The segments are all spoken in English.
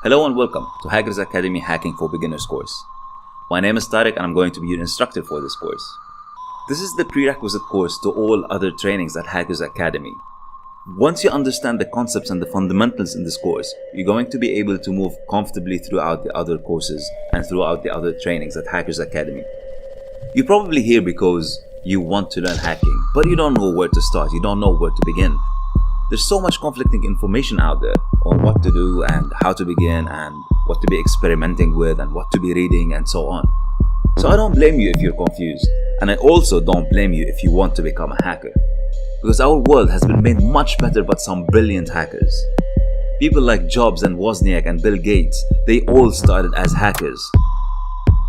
Hello and welcome to Hackers Academy Hacking for Beginners course. My name is Tariq and I'm going to be your instructor for this course. This is the prerequisite course to all other trainings at Hackers Academy. Once you understand the concepts and the fundamentals in this course, you're going to be able to move comfortably throughout the other courses and throughout the other trainings at Hackers Academy. You're probably here because you want to learn hacking, but you don't know where to start, you don't know where to begin. There's so much conflicting information out there on what to do and how to begin and what to be experimenting with and what to be reading and so on. So I don't blame you if you're confused, and I also don't blame you if you want to become a hacker. Because our world has been made much better by some brilliant hackers. People like Jobs and Wozniak and Bill Gates, they all started as hackers.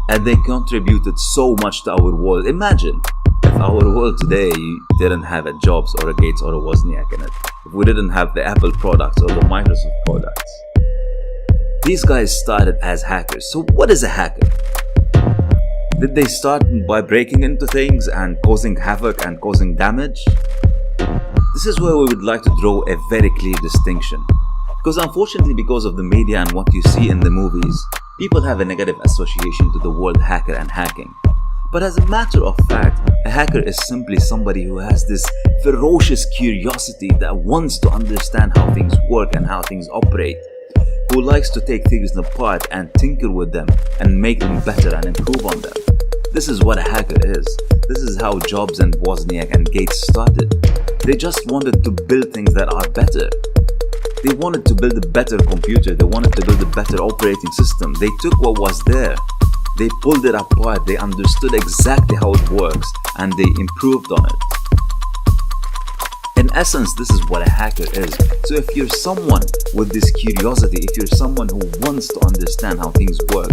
And they contributed so much to our world. Imagine if our world today didn't have a Jobs or a Gates or a Wozniak in it. If we didn't have the Apple products or the Microsoft products. These guys started as hackers. So what is a hacker? Did they start by breaking into things and causing havoc and causing damage? This is where we would like to draw a very clear distinction. Because unfortunately, because of the media and what you see in the movies, people have a negative association to the word hacker and hacking. But as a matter of fact, a hacker is simply somebody who has this ferocious curiosity that wants to understand how things work and how things operate, who likes to take things apart and tinker with them and make them better and improve on them. This is what a hacker is. This is how Jobs and Wozniak and Gates started. They just wanted to build things that are better. They wanted to build a better computer. They wanted to build a better operating system. They took what was there. They pulled it apart, they understood exactly how it works, and they improved on it. In essence, this is what a hacker is. So if you're someone with this curiosity, if you're someone who wants to understand how things work,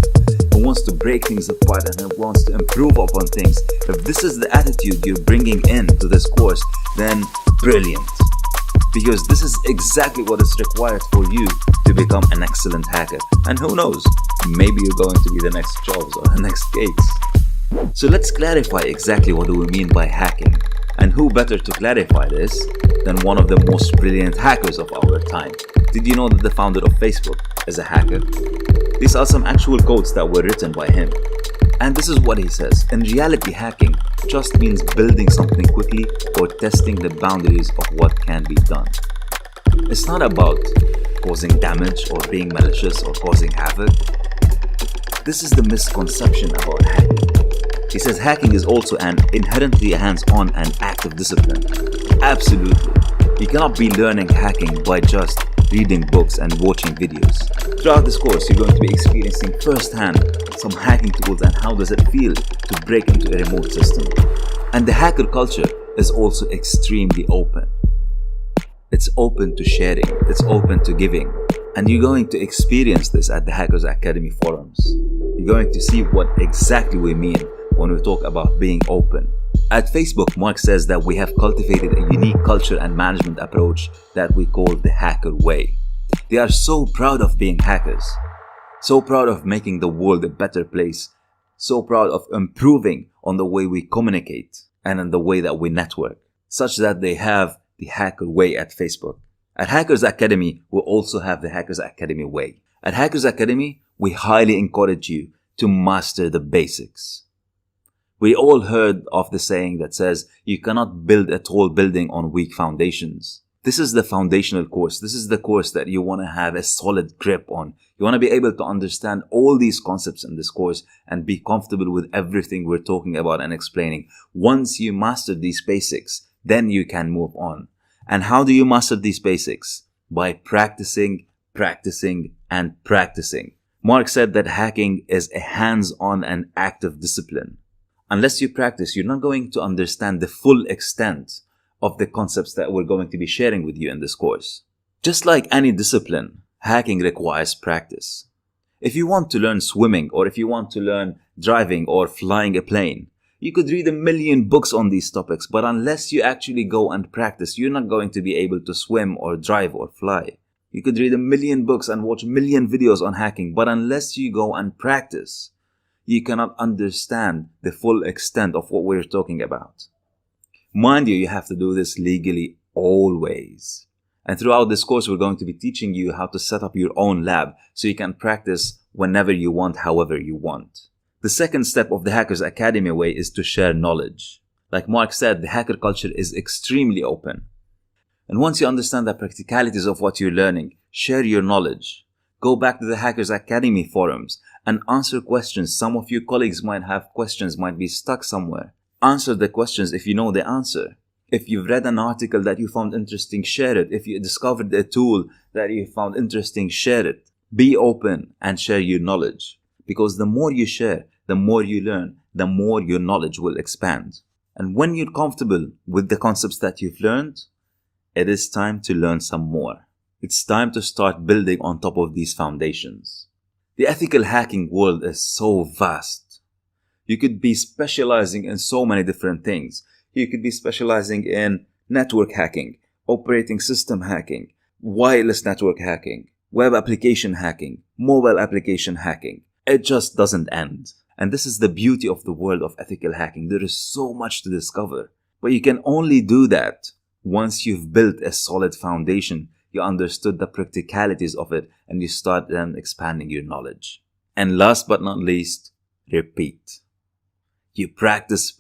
who wants to break things apart and who wants to improve upon things, if this is the attitude you're bringing into this course, then brilliant. Because this is exactly what is required for you to become an excellent hacker. And who knows, maybe you're going to be the next Jobs or the next Gates. So let's clarify exactly what do we mean by hacking. And who better to clarify this than one of the most brilliant hackers of our time. Did you know that the founder of Facebook is a hacker? These are some actual codes that were written by him. And this is what he says. In reality, hacking just means building something quickly or testing the boundaries of what can be done. It's not about causing damage or being malicious or causing havoc. This is the misconception about hacking. He says hacking is also an inherently hands-on and active discipline. Absolutely. You cannot be learning hacking by just reading books and watching videos. Throughout this course, you're going to be experiencing firsthand some hacking tools and how does it feel to break into a remote system. And the hacker culture is also extremely open. It's open to sharing, it's open to giving. And you're going to experience this at the Hackers Academy forums. You're going to see what exactly we mean when we talk about being open. At Facebook, Mark says that we have cultivated a unique culture and management approach that we call the hacker way. They are so proud of being hackers, so proud of making the world a better place, so proud of improving on the way we communicate and in the way that we network, such that they have the hacker way at Facebook. At Hackers Academy, we also have the Hackers Academy way. At Hackers Academy, we highly encourage you to master the basics. We all heard of the saying that says, you cannot build a tall building on weak foundations. This is the foundational course. This is the course that you want to have a solid grip on. You want to be able to understand all these concepts in this course and be comfortable with everything we're talking about and explaining. Once you master these basics, then you can move on. And how do you master these basics? By practicing, and practicing. Mark said that hacking is a hands-on and active discipline. Unless you practice, you're not going to understand the full extent of the concepts that we're going to be sharing with you in this course. Just like any discipline, hacking requires practice. If you want to learn swimming, or if you want to learn driving or flying a plane, you could read 1,000,000 books on these topics, but unless you actually go and practice, you're not going to be able to swim or drive or fly. You could read 1,000,000 books and watch 1,000,000 videos on hacking, but unless you go and practice, you cannot understand the full extent of what we're talking about. Mind you, you have to do this legally always. And throughout this course, we're going to be teaching you how to set up your own lab so you can practice whenever you want, however you want. The second step of the Hackers Academy way is to share knowledge. Like Mark said, the hacker culture is extremely open. And once you understand the practicalities of what you're learning, share your knowledge. Go back to the Hackers Academy forums and answer questions. Some of your colleagues might have questions, might be stuck somewhere. Answer the questions if you know the answer. If you've read an article that you found interesting, share it. If you discovered a tool that you found interesting, share it. Be open and share your knowledge. Because the more you share, the more you learn, the more your knowledge will expand. And when you're comfortable with the concepts that you've learned, it is time to learn some more. It's time to start building on top of these foundations. The ethical hacking world is so vast. You could be specializing in so many different things. You could be specializing in network hacking, operating system hacking, wireless network hacking, web application hacking, mobile application hacking. It just doesn't end. And this is the beauty of the world of ethical hacking. There is so much to discover. But you can only do that once you've built a solid foundation, you understood the practicalities of it, and you start then expanding your knowledge. And last but not least, repeat. You practice,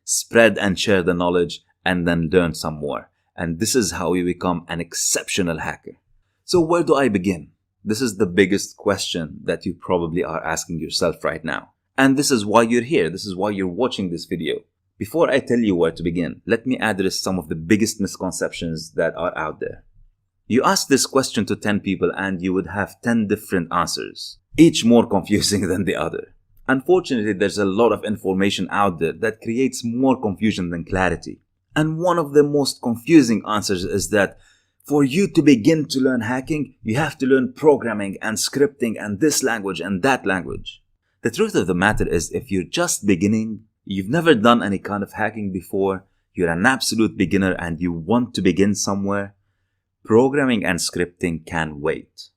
spread and share the knowledge, and then learn some more. And this is how you become an exceptional hacker. So where do I begin? This is the biggest question that you probably are asking yourself right now. And this is why you're here. This is why you're watching this video. Before I tell you where to begin, let me address some of the biggest misconceptions that are out there. You ask this question to 10 people and you would have 10 different answers, each more confusing than the other. Unfortunately, there's a lot of information out there that creates more confusion than clarity. And one of the most confusing answers is that for you to begin to learn hacking, you have to learn programming and scripting and this language and that language. The truth of the matter is, if you're just beginning, you've never done any kind of hacking before, you're an absolute beginner and you want to begin somewhere, programming and scripting can wait.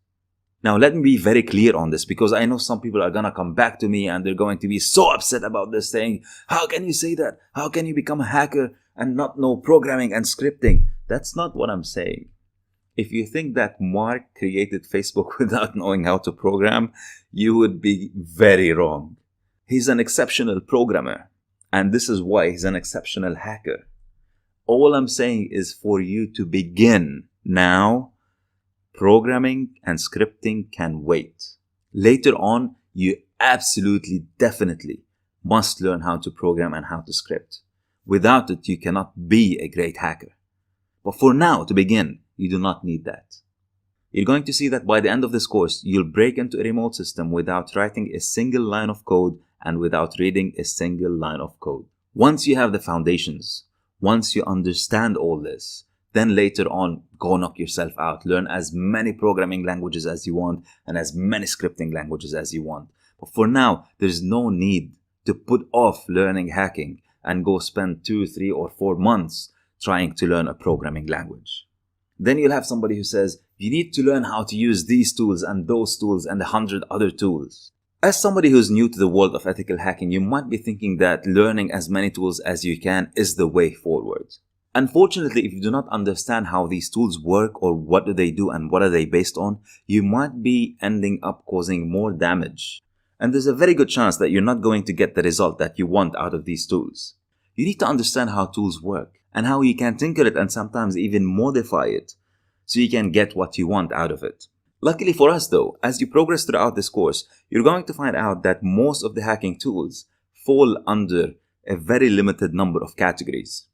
Now, let me be very clear on this, because I know some people are going to come back to me and they're going to be so upset about this thing. How can you say that? How can you become a hacker and not know programming and scripting? That's not what I'm saying. If you think that Mark created Facebook without knowing how to program, you would be very wrong. He's an exceptional programmer, and this is why he's an exceptional hacker. All I'm saying is for you to begin now, programming and scripting can wait. Later on, you absolutely, definitely must learn how to program and how to script. Without it, you cannot be a great hacker. But for now, to begin, you do not need that. You're going to see that by the end of this course, you'll break into a remote system without writing a single line of code and without reading a single line of code. Once you have the foundations, once you understand all this, then later on, go knock yourself out. Learn as many programming languages as you want and as many scripting languages as you want. But for now, there's no need to put off learning hacking and go spend 2, 3, or 4 months trying to learn a programming language. Then you'll have somebody who says, you need to learn how to use these tools and those tools and 100 other tools. As somebody who's new to the world of ethical hacking, you might be thinking that learning as many tools as you can is the way forward. Unfortunately, if you do not understand how these tools work or what do they do and what are they based on, you might be ending up causing more damage. And there's a very good chance that you're not going to get the result that you want out of these tools. You need to understand how tools work and how you can tinker it and sometimes even modify it so you can get what you want out of it. Luckily for us though, as you progress throughout this course, you're going to find out that most of the hacking tools fall under a very limited number of categories.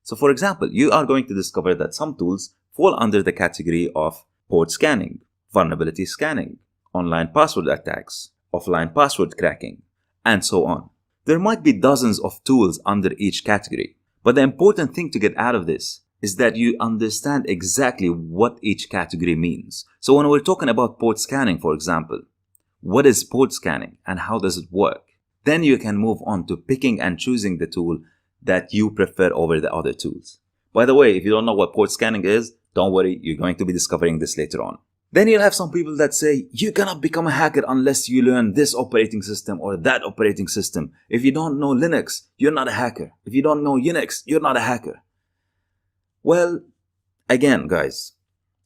So for example, you are going to discover that some tools fall under the category of port scanning, vulnerability scanning, online password attacks, offline password cracking, and so on. There might be dozens of tools under each category, but the important thing to get out of this is that you understand exactly what each category means. So when we're talking about port scanning, for example, what is port scanning and how does it work? Then you can move on to picking and choosing the tool that you prefer over the other tools. By the way, if you don't know what port scanning is, don't worry, you're going to be discovering this later on. Then you'll have some people that say, you cannot become a hacker unless you learn this operating system or that operating system. If you don't know Linux, you're not a hacker. If you don't know Unix, you're not a hacker. Well, Again, guys,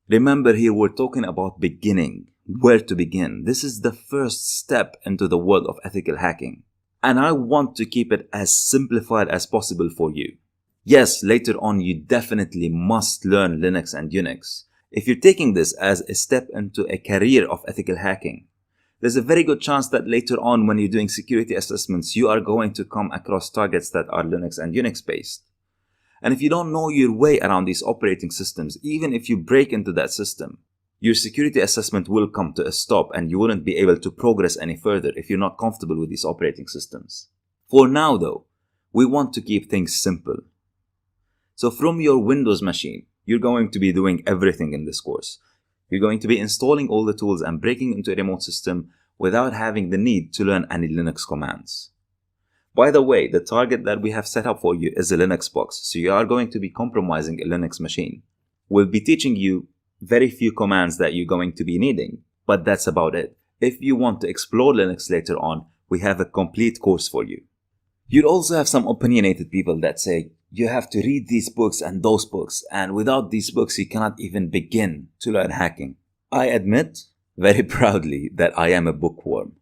remember here we're talking about beginning, where to begin. This is the first step into the world of ethical hacking. And I want to keep it as simplified as possible for you. Yes, later on you definitely must learn Linux and Unix. If you're taking this as a step into a career of ethical hacking, there's a very good chance that later on when you're doing security assessments, you are going to come across targets that are Linux and Unix based. And if you don't know your way around these operating systems, even if you break into that system, your security assessment will come to a stop and you wouldn't be able to progress any further if you're not comfortable with these operating systems. For now though, we want to keep things simple. So from your Windows machine, you're going to be doing everything in this course. You're going to be installing all the tools and breaking into a remote system without having the need to learn any Linux commands. By the way, the target that we have set up for you is a Linux box, so you are going to be compromising a Linux machine. We'll be teaching you very few commands that you're going to be needing, but that's about it. If you want to explore Linux later on, we have a complete course for you. You'd also have some opinionated people that say, you have to read these books and those books, and without these books you cannot even begin to learn hacking. I admit, very proudly, that I am a bookworm.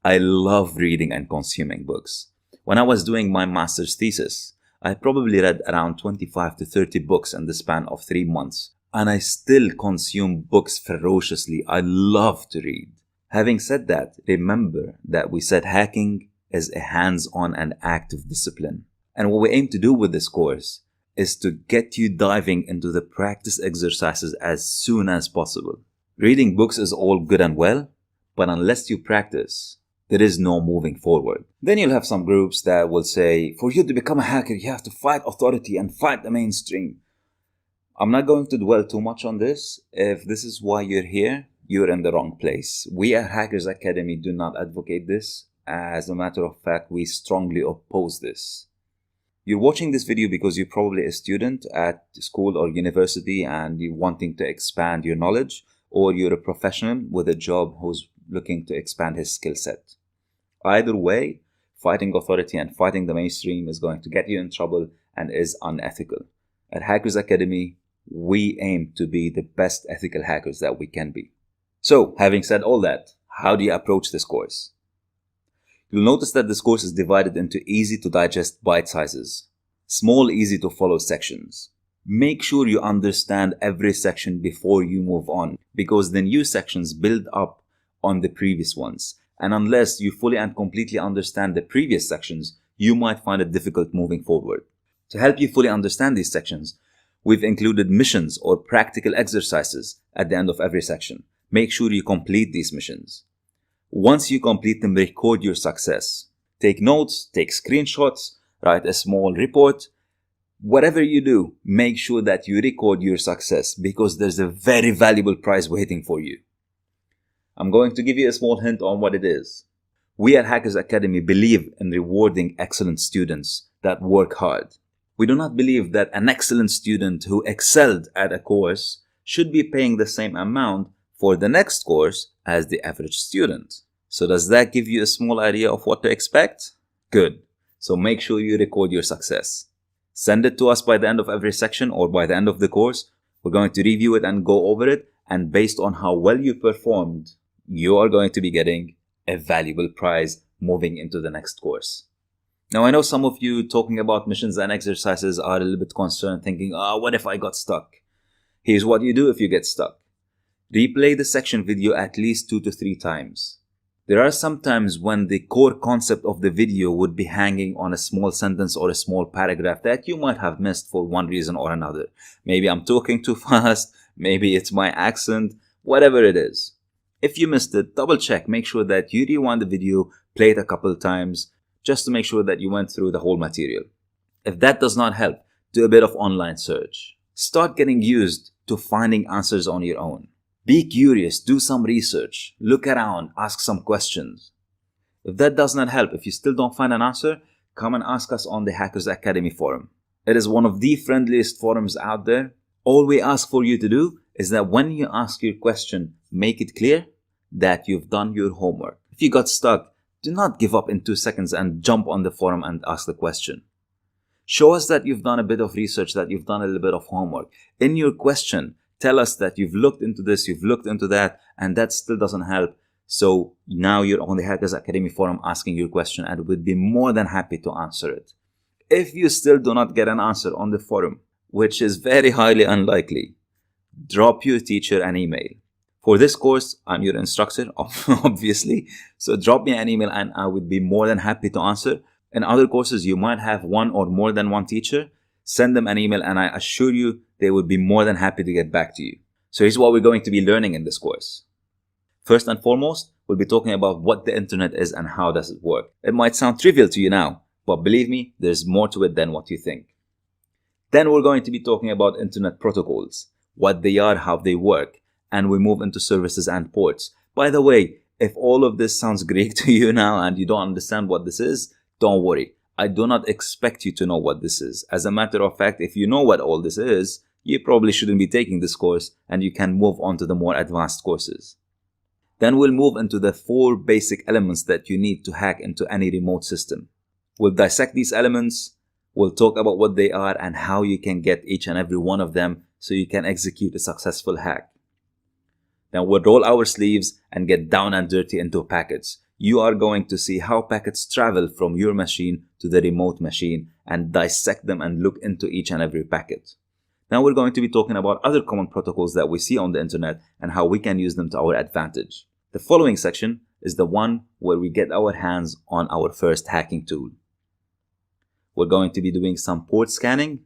I love reading and consuming books. When I was doing my master's thesis, I probably read around 25 to 30 books in the span of 3 months, and I still consume books ferociously. I love to read. Having said that, remember that we said hacking is a hands-on and active discipline. And what we aim to do with this course is to get you diving into the practice exercises as soon as possible. Reading books is all good and well, but unless you practice, there is no moving forward. Then you'll have some groups that will say, for you to become a hacker, you have to fight authority and fight the mainstream. I'm not going to dwell too much on this. If this is why you're here, you're in the wrong place. We at Hackers Academy do not advocate this. As a matter of fact, we strongly oppose this. You're watching this video because you're probably a student at school or university and you're wanting to expand your knowledge, or you're a professional with a job who's looking to expand his skill set. Either way, fighting authority and fighting the mainstream is going to get you in trouble and is unethical. At Hackers Academy, we aim to be the best ethical hackers that we can be. So, having said all that, how do you approach this course? You'll notice that this course is divided into easy to digest bite sizes, small easy to follow sections. Make sure you understand every section before you move on, because the new sections build up on the previous ones. And unless you fully and completely understand the previous sections, you might find it difficult moving forward. To help you fully understand these sections, we've included missions or practical exercises at the end of every section. Make sure you complete these missions. Once you complete them, record your success. Take notes, take screenshots, write a small report. Whatever you do, make sure that you record your success because there's a very valuable prize waiting for you. I'm going to give you a small hint on what it is. We at Hackers Academy believe in rewarding excellent students that work hard. We do not believe that an excellent student who excelled at a course should be paying the same amount for the next course as the average student. So does that give you a small idea of what to expect? Good. So make sure you record your success. Send it to us by the end of every section or by the end of the course. We're going to review it and go over it. And based on how well you performed, you are going to be getting a valuable prize moving into the next course. Now, I know some of you talking about missions and exercises are a little bit concerned, thinking, what if I got stuck? Here's what you do if you get stuck. Replay the section video at least 2 to 3 times. There are some times when the core concept of the video would be hanging on a small sentence or a small paragraph that you might have missed for one reason or another. Maybe I'm talking too fast, maybe it's my accent, whatever it is. If you missed it, double check, make sure that you rewind the video, play it a couple of times, just to make sure that you went through the whole material. If that does not help, do a bit of online search. Start getting used to finding answers on your own. Be curious, do some research, look around, ask some questions. If that does not help, if you still don't find an answer, come and ask us on the Hackers Academy forum. It is one of the friendliest forums out there. All we ask for you to do is that when you ask your question, make it clear that you've done your homework. If you got stuck, do not give up in 2 seconds and jump on the forum and ask the question. Show us that you've done a bit of research, that you've done a little bit of homework. In your question, tell us that you've looked into this, you've looked into that, and that still doesn't help. So now you're on the Hackers Academy forum asking your question, and we'd be more than happy to answer it. If you still do not get an answer on the forum, which is very highly unlikely, drop your teacher an email. For this course, I'm your instructor, obviously. So drop me an email and I would be more than happy to answer. In other courses, you might have one or more than one teacher. Send them an email and I assure you they would be more than happy to get back to you. So here's what we're going to be learning in this course. First and foremost, we'll be talking about what the internet is and how does it work. It might sound trivial to you now, but believe me, there's more to it than what you think. Then we're going to be talking about internet protocols, what they are, how they work, and we move into services and ports. By the way, if all of this sounds Greek to you now and you don't understand what this is, don't worry. I do not expect you to know what this is. As a matter of fact, if you know what all this is, you probably shouldn't be taking this course and you can move on to the more advanced courses. Then we'll move into the 4 basic elements that you need to hack into any remote system. We'll dissect these elements, we'll talk about what they are and how you can get each and every one of them so you can execute a successful hack. Then we'll roll our sleeves and get down and dirty into packets. You are going to see how packets travel from your machine to the remote machine and dissect them and look into each and every packet. Now we're going to be talking about other common protocols that we see on the internet and how we can use them to our advantage. The following section is the one where we get our hands on our first hacking tool. We're going to be doing some port scanning,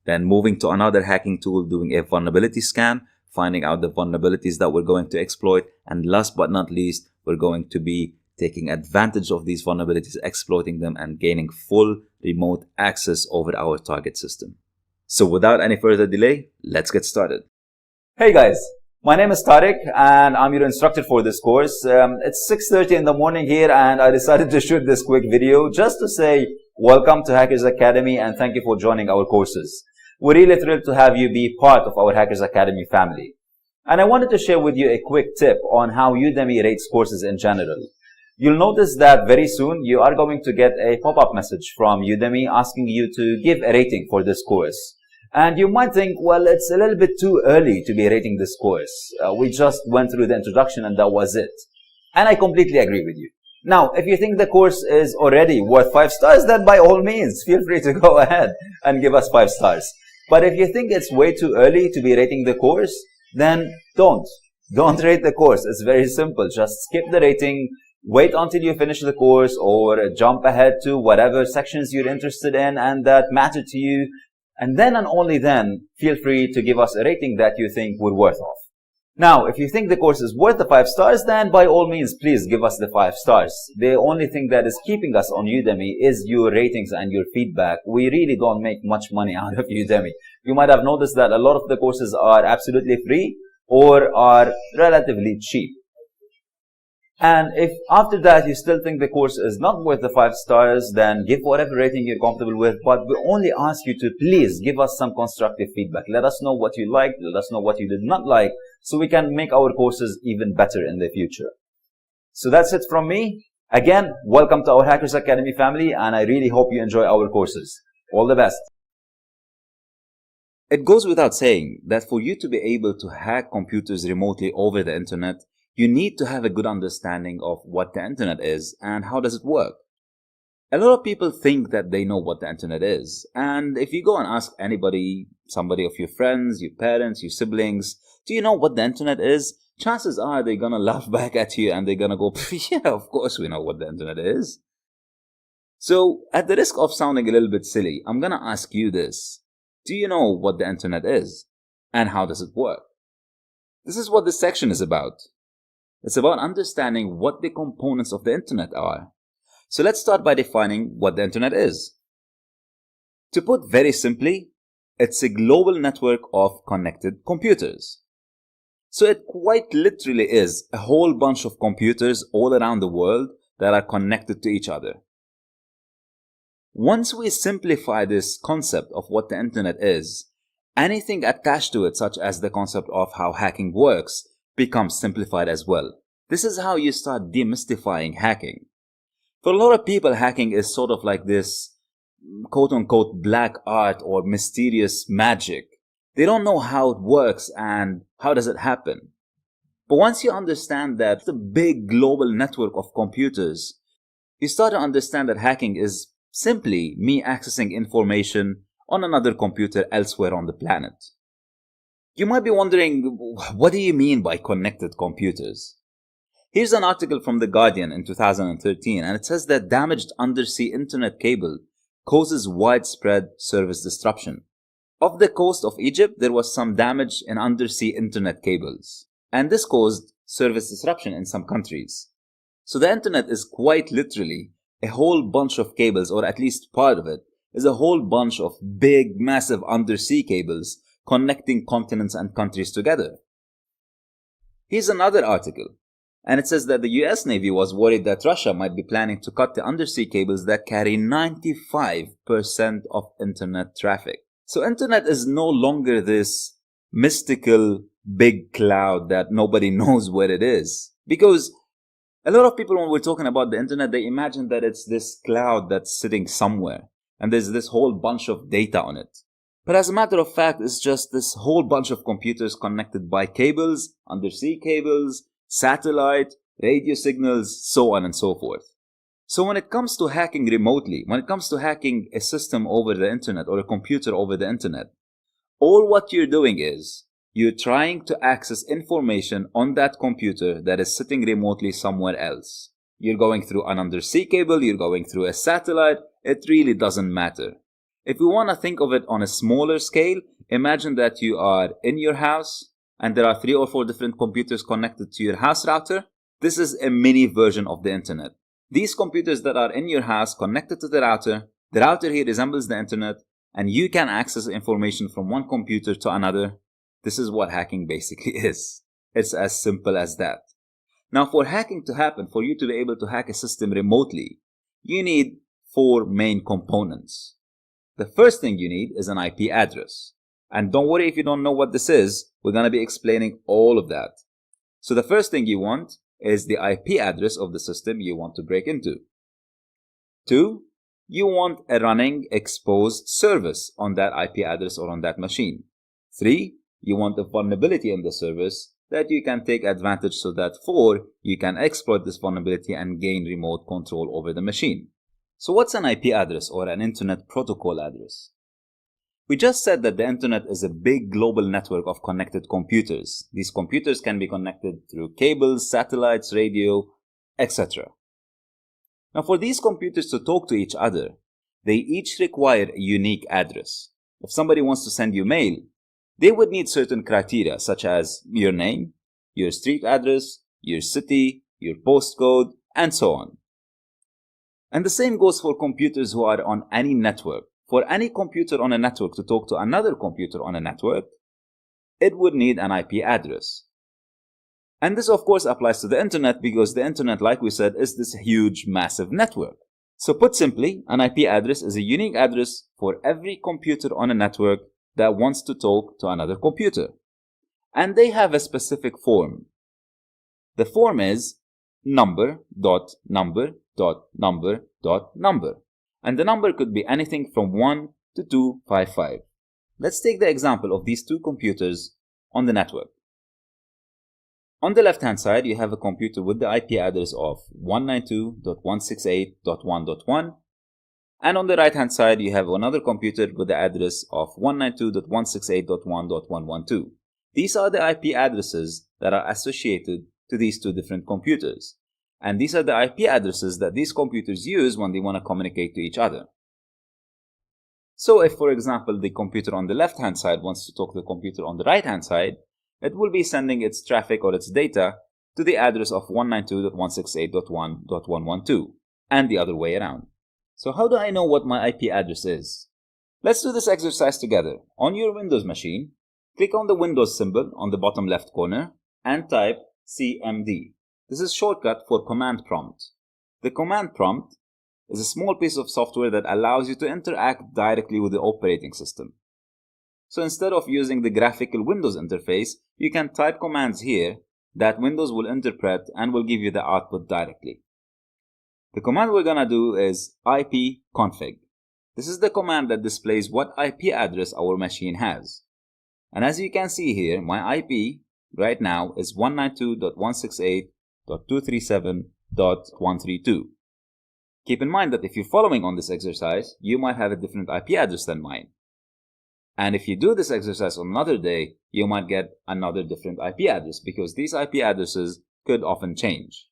then moving to another hacking tool, doing a vulnerability scan, finding out the vulnerabilities that we're going to exploit, and last but not least, we're going to be taking advantage of these vulnerabilities, exploiting them, and gaining full remote access over our target system. So without any further delay, let's get started. Hey guys, my name is Tariq and I'm your instructor for this course. It's 6:30 in the morning here and I decided to shoot this quick video just to say welcome to Hackers Academy and thank you for joining our courses. We're really thrilled to have you be part of our Hackers Academy family. And I wanted to share with you a quick tip on how Udemy rates courses in general. You'll notice that very soon you are going to get a pop-up message from Udemy asking you to give a rating for this course. And you might think, well, it's a little bit too early to be rating this course. We just went through the introduction and that was it. And I completely agree with you. Now, if you think the course is already worth 5 stars, then by all means, feel free to go ahead and give us 5 stars. But if you think it's way too early to be rating the course, then don't rate the course. It's very simple. Just skip the rating. Wait until you finish the course or jump ahead to whatever sections you're interested in and that matter to you. And then and only then, feel free to give us a rating that you think we're worth of. Now, if you think the course is worth the 5 stars, then by all means, please give us the 5 stars. The only thing that is keeping us on Udemy is your ratings and your feedback. We really don't make much money out of Udemy. You might have noticed that a lot of the courses are absolutely free or are relatively cheap. And if after that you still think the course is not worth the 5 stars, then give whatever rating you're comfortable with. But we only ask you to please give us some constructive feedback. Let us know what you liked, let us know what you did not like, so we can make our courses even better in the future. So that's it from me. Again, welcome to our Hackers Academy family, and I really hope you enjoy our courses. All the best. It goes without saying that for you to be able to hack computers remotely over the internet, you need to have a good understanding of what the internet is and how does it work. A lot of people think that they know what the internet is, and if you go and ask anybody, somebody of your friends, your parents, your siblings, do you know what the internet is? Chances are they're gonna laugh back at you and they're gonna go, yeah, of course we know what the internet is. So, at the risk of sounding a little bit silly, I'm gonna ask you this. Do you know what the internet is? And how does it work? This is what this section is about. It's about understanding what the components of the internet are. So let's start by defining what the internet is. To put very simply, it's a global network of connected computers. So it quite literally is a whole bunch of computers all around the world that are connected to each other. Once we simplify this concept of what the internet is, anything attached to it, such as the concept of how hacking works, becomes simplified as well. This is how you start demystifying hacking. For a lot of people, hacking is sort of like this quote-unquote black art or mysterious magic. They don't know how it works and how does it happen. But once you understand that the big global network of computers, you start to understand that hacking is simply me accessing information on another computer elsewhere on the planet. You might be wondering, what do you mean by connected computers? Here's an article from The Guardian in 2013, and it says that damaged undersea internet cable causes widespread service disruption. Off the coast of Egypt, there was some damage in undersea internet cables, and this caused service disruption in some countries. So the internet is quite literally a whole bunch of cables, or at least part of it is a whole bunch of big, massive undersea cables connecting continents and countries together. Here's another article, and it says that the US Navy was worried that Russia might be planning to cut the undersea cables that carry 95% of internet traffic. So internet is no longer this mystical big cloud that nobody knows where it is. Because a lot of people, when we're talking about the internet, they imagine that it's this cloud that's sitting somewhere and there's this whole bunch of data on it. But as a matter of fact, it's just this whole bunch of computers connected by cables, undersea cables, satellite, radio signals, so on and so forth. So when it comes to hacking remotely, when it comes to hacking a system over the internet or a computer over the internet, all what you're doing is you're trying to access information on that computer that is sitting remotely somewhere else. You're going through an undersea cable, you're going through a satellite, it really doesn't matter. If we want to think of it on a smaller scale, imagine that you are in your house and there are 3 or 4 different computers connected to your house router. This is a mini version of the internet. These computers that are in your house connected to the router here resembles the internet, and you can access information from one computer to another. This is what hacking basically is. It's as simple as that. Now, for hacking to happen, for you to be able to hack a system remotely, you need 4 main components. The first thing you need is an IP address. And don't worry if you don't know what this is, we're going to be explaining all of that. So the first thing you want is the IP address of the system you want to break into. 2, you want a running exposed service on that IP address or on that machine. 3, you want a vulnerability in the service that you can take advantage so that 4, you can exploit this vulnerability and gain remote control over the machine. So what's an IP address or an internet protocol address? We just said that the internet is a big global network of connected computers. These computers can be connected through cables, satellites, radio, etc. Now, for these computers to talk to each other, they each require a unique address. If somebody wants to send you mail, they would need certain criteria such as your name, your street address, your city, your postcode, and so on. And the same goes for computers who are on any network. For any computer on a network to talk to another computer on a network, it would need an IP address. And this, of course, applies to the internet because the internet, like we said, is this huge, massive network. So put simply, an IP address is a unique address for every computer on a network that wants to talk to another computer. And they have a specific form. The form is number.number.number.number. And the number could be anything from 1 to 255. Let's take the example of these 2 computers on the network. On the left-hand side, you have a computer with the IP address of 192.168.1.1. And on the right-hand side, you have another computer with the address of 192.168.1.112. These are the IP addresses that are associated to these 2 different computers. And these are the IP addresses that these computers use when they want to communicate to each other. So if, for example, the computer on the left-hand side wants to talk to the computer on the right-hand side, it will be sending its traffic or its data to the address of 192.168.1.112 and the other way around. So how do I know what my IP address is? Let's do this exercise together. On your Windows machine, click on the Windows symbol on the bottom left corner and type CMD. This is shortcut for command prompt. The command prompt is a small piece of software that allows you to interact directly with the operating system. So instead of using the graphical Windows interface, you can type commands here that Windows will interpret and will give you the output directly. The command we're going to do is ipconfig. This is the command that displays what IP address our machine has. And as you can see here, my IP right now is 192.168.237.132. Keep in mind that if you're following on this exercise, you might have a different IP address than mine. And if you do this exercise on another day, you might get another different IP address because these IP addresses could often change.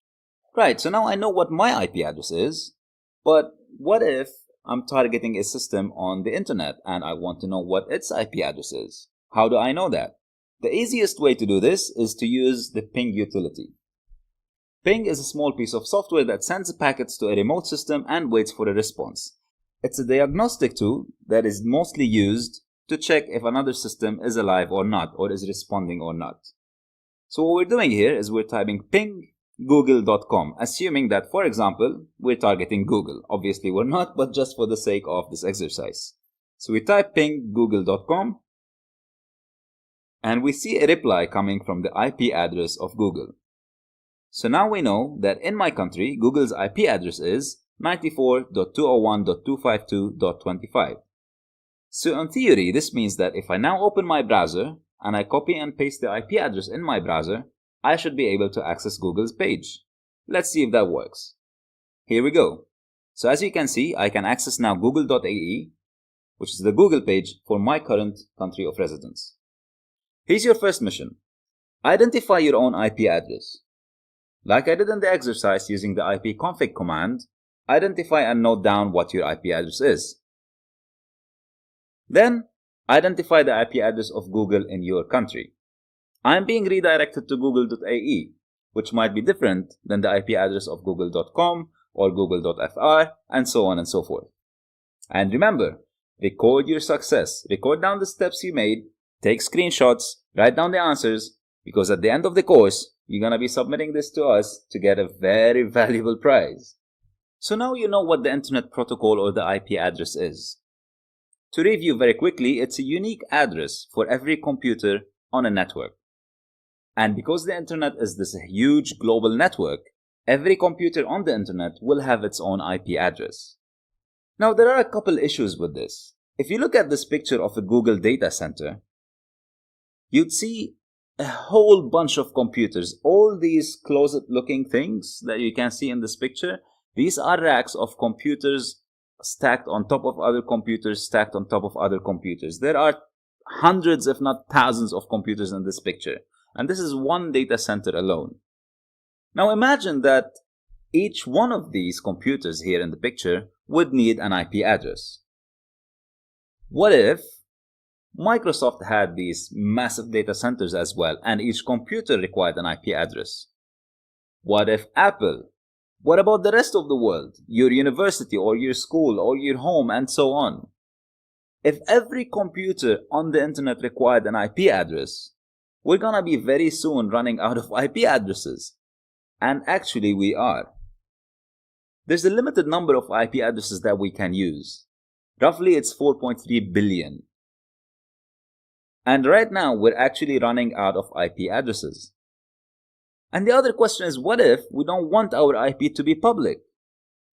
Right, so now I know what my IP address is, but what if I'm targeting a system on the internet and I want to know what its IP address is? How do I know that? The easiest way to do this is to use the ping utility. Ping is a small piece of software that sends packets to a remote system and waits for a response. It's a diagnostic tool that is mostly used to check if another system is alive or not, or is responding or not. So what we're doing here is we're typing ping google.com, assuming that, for example, we're targeting Google. Obviously we're not, but just for the sake of this exercise. So we type ping google.com, and we see a reply coming from the IP address of Google. So now we know that in my country, Google's IP address is 94.201.252.25. So in theory, this means that if I now open my browser and I copy and paste the IP address in my browser, I should be able to access Google's page. Let's see if that works. Here we go. So as you can see, I can access now google.ae, which is the Google page for my current country of residence. Here's your first mission. Identify your own IP address. Like I did in the exercise using the ipconfig command, identify and note down what your IP address is. Then, identify the IP address of Google in your country. I am being redirected to google.ae, which might be different than the IP address of google.com or google.fr, and so on and so forth. And remember, record your success. Record down the steps you made, take screenshots, write down the answers, because at the end of the course, you're going to be submitting this to us to get a very valuable prize. So now you know what the Internet Protocol or the IP address is. To review very quickly, it's a unique address for every computer on a network. And because the internet is this huge global network, every computer on the internet will have its own IP address. Now there are a couple issues with this. If you look at this picture of a Google data center, you'd see a whole bunch of computers. All these closet-looking things that you can see in this picture, these are racks of computers stacked on top of other computers, stacked on top of other computers. There are hundreds, if not thousands, of computers in this picture. And this is one data center alone. Now imagine that each one of these computers here in the picture would need an IP address. What if Microsoft had these massive data centers as well, and each computer required an IP address? What if Apple? What about the rest of the world? Your university or your school or your home and so on? If every computer on the internet required an IP address, we're gonna be very soon running out of IP addresses. And actually we are. There's a limited number of IP addresses that we can use. Roughly it's 4.3 billion. And right now we're actually running out of IP addresses. And the other question is, what if we don't want our IP to be public?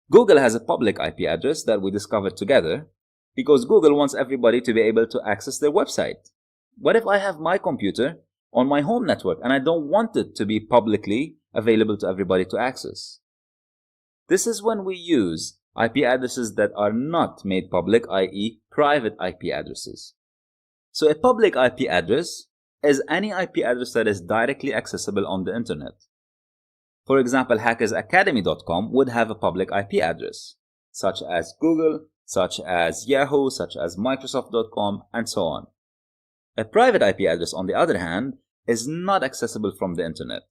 Google has a public IP address that we discovered together because Google wants everybody to be able to access their website. What if I have my computer on my home network and I don't want it to be publicly available to everybody to access? This is when we use IP addresses that are not made public, i.e. private IP addresses. So a public IP address is any IP address that is directly accessible on the internet. For example, hackersacademy.com would have a public IP address, such as Google, such as Yahoo, such as Microsoft.com, and so on. A private IP address, on the other hand, is not accessible from the internet.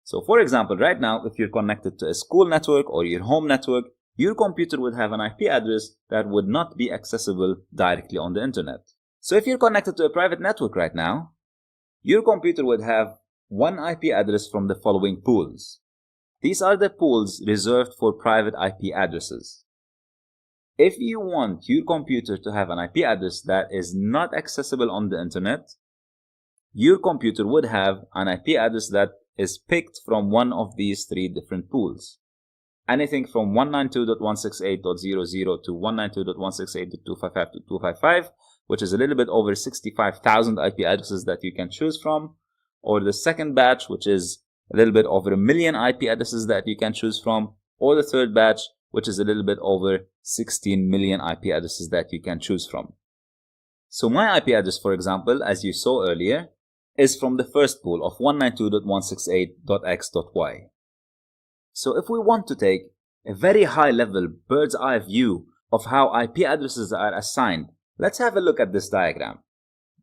So for example, right now, if you're connected to a school network or your home network, your computer would have an IP address that would not be accessible directly on the internet. So if you're connected to a private network right now, your computer would have one IP address from the following pools. These are the pools reserved for private IP addresses. If you want your computer to have an IP address that is not accessible on the internet, your computer would have an IP address that is picked from one of these three different pools. anything from 192.168.00 to 192.168.255 to 255, which is a little bit over 65,000 IP addresses that you can choose from, or the second batch, which is a little bit over 1 million IP addresses that you can choose from, or the third batch, which is a little bit over 16 million IP addresses that you can choose from. So my IP address, for example, as you saw earlier, is from the first pool of 192.168.x.y. So if we want to take a very high-level bird's eye view of how IP addresses are assigned, let's have a look at this diagram.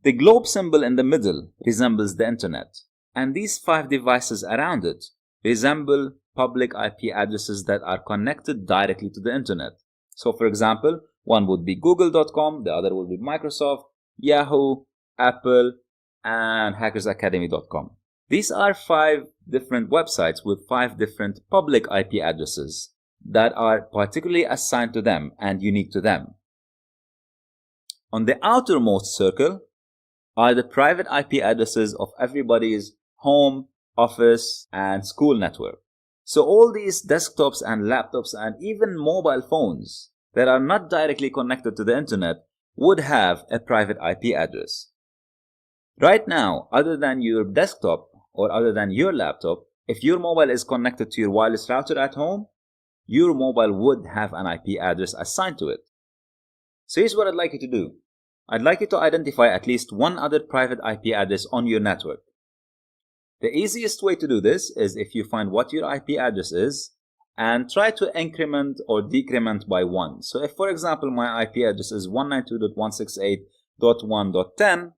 The globe symbol in the middle resembles the internet, and these 5 devices around it resemble public IP addresses that are connected directly to the internet. So for example, one would be google.com, the other would be Microsoft, Yahoo, Apple, and hackersacademy.com. These are 5 different websites with 5 different public IP addresses that are particularly assigned to them and unique to them. On the outermost circle are the private IP addresses of everybody's home, office, and school network. So all these desktops and laptops and even mobile phones that are not directly connected to the internet would have a private IP address. Right now, other than your desktop or other than your laptop, if your mobile is connected to your wireless router at home, your mobile would have an IP address assigned to it. So here's what I'd like you to do. I'd like you to identify at least one other private IP address on your network. The easiest way to do this is if you find what your IP address is and try to increment or decrement by 1. So if, for example, my IP address is 192.168.1.10,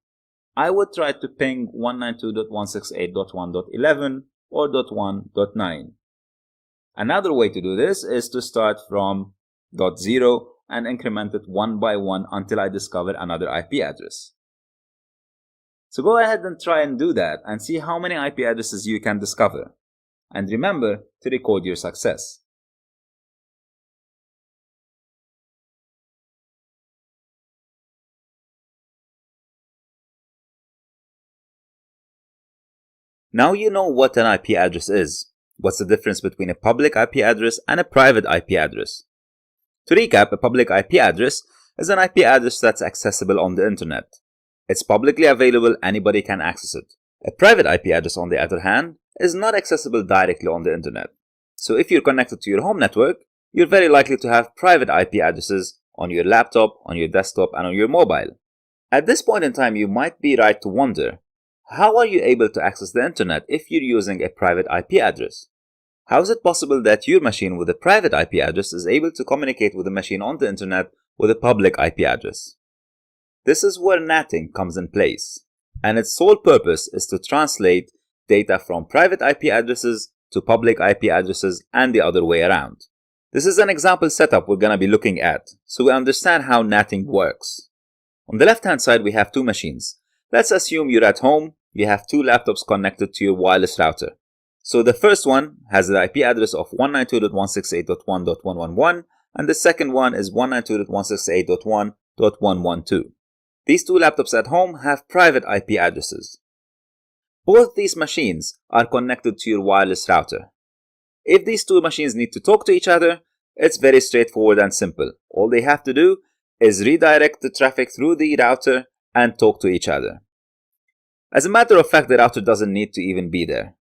I would try to ping 192.168.1.11 or .1.9. Another way to do this is to start from .0 and increment it 1 by 1 until I discover another IP address. So go ahead and try and do that and see how many IP addresses you can discover. And remember to record your success. Now you know what an IP address is. What's the difference between a public IP address and a private IP address? To recap, a public IP address is an IP address that's accessible on the internet. It's publicly available, anybody can access it. A private IP address, on the other hand, is not accessible directly on the internet. So if you're connected to your home network, you're very likely to have private IP addresses on your laptop, on your desktop, and on your mobile. At this point in time, you might be right to wonder, how are you able to access the internet if you're using a private IP address? How is it possible that your machine with a private IP address is able to communicate with a machine on the internet with a public IP address? This is where NATing comes in place, and its sole purpose is to translate data from private IP addresses to public IP addresses and the other way around. This is an example setup we're going to be looking at, so we understand how NATing works. On the left-hand side, we have 2 machines. Let's assume you're at home, you have 2 laptops connected to your wireless router. So the first one has the IP address of 192.168.1.111, and the second one is 192.168.1.112. These 2 laptops at home have private IP addresses. Both these machines are connected to your wireless router. If these 2 machines need to talk to each other, it's very straightforward and simple. All they have to do is redirect the traffic through the router and talk to each other. As a matter of fact, the router doesn't need to even be there.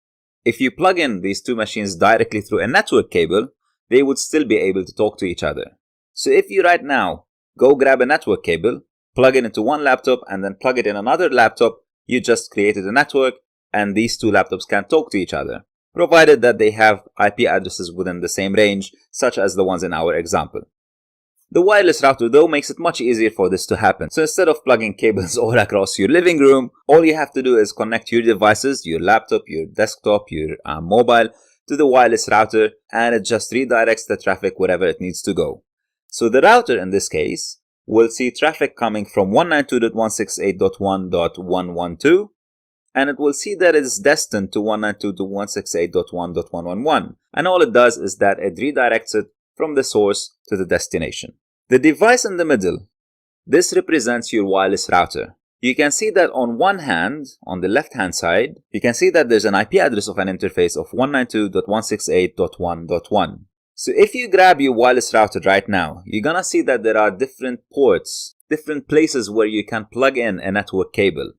If you plug in these 2 machines directly through a network cable, they would still be able to talk to each other. So if you right now go grab a network cable, plug it into one laptop, and then plug it in another laptop, you just created a network, and these 2 laptops can talk to each other, provided that they have IP addresses within the same range, such as the ones in our example. The wireless router, though, makes it much easier for this to happen. So instead of plugging cables all across your living room, all you have to do is connect your devices, your laptop, your desktop, your mobile, to the wireless router, and it just redirects the traffic wherever it needs to go. So the router, in this case, will see traffic coming from 192.168.1.112, and it will see that it is destined to 192.168.1.111, and all it does is that it redirects it from the source to the destination. The device in the middle, this represents your wireless router. You can see that on one hand, on the left hand side, you can see that there's an IP address of an interface of 192.168.1.1. So if you grab your wireless router right now, you're gonna see that there are different ports, different places where you can plug in a network cable.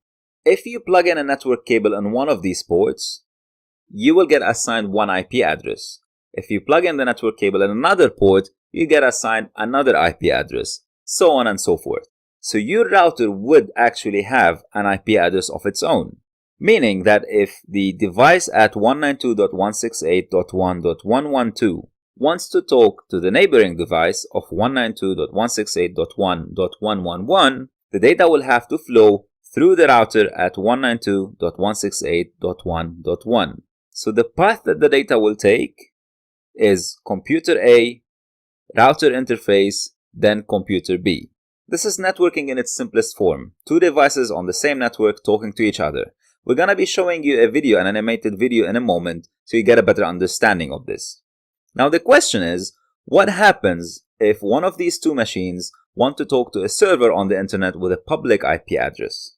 If you plug in a network cable in one of these ports, you will get assigned one IP address. If you plug in the network cable in another port, you get assigned another IP address, so on and so forth. So your router would actually have an IP address of its own, meaning that if the device at 192.168.1.112 wants to talk to the neighboring device of 192.168.1.111, the data will have to flow through the router at 192.168.1.1. So the path that the data will take is computer A, router interface, then computer B. This is networking in its simplest form. Two devices on the same network talking to each other. We're going to be showing you a video, an animated video in a moment, so you get a better understanding of this. Now the question is, what happens if one of these two machines want to talk to a server on the internet with a public IP address?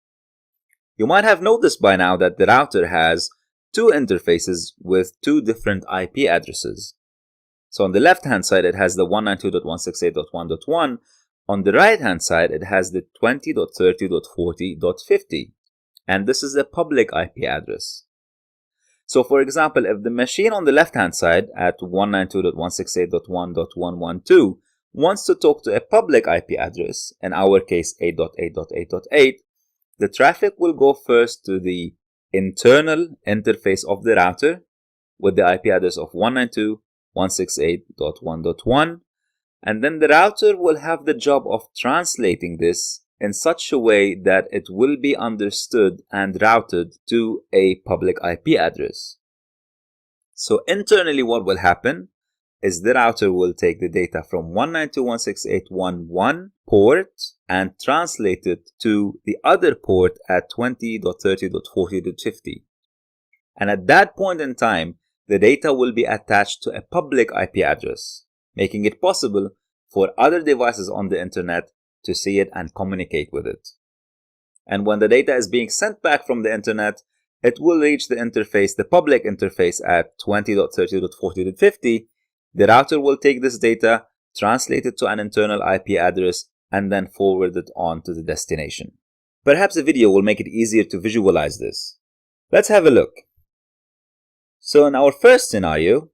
You might have noticed by now that the router has two interfaces with two different IP addresses. So on the left hand side it has the 192.168.1.1. On the right hand side it has the 20.30.40.50, and this is a public IP address. So for example, if the machine on the left hand side at 192.168.1.112 wants to talk to a public IP address, in our case 8.8.8.8, the traffic will go first to the internal interface of the router with the IP address of 192.168.1.1, and then the router will have the job of translating this in such a way that it will be understood and routed to a public IP address. So internally what will happen is the router will take the data from 192.168.1.1 port and translate it to the other port at 20.30.40.50. And at that point in time, the data will be attached to a public IP address, making it possible for other devices on the internet to see it and communicate with it. And when the data is being sent back from the internet, it will reach the interface, the public interface at 20.30.40.50. The router will take this data, translate it to an internal IP address, and then forward it on to the destination. Perhaps a video will make it easier to visualize this. Let's have a look. So in our first scenario,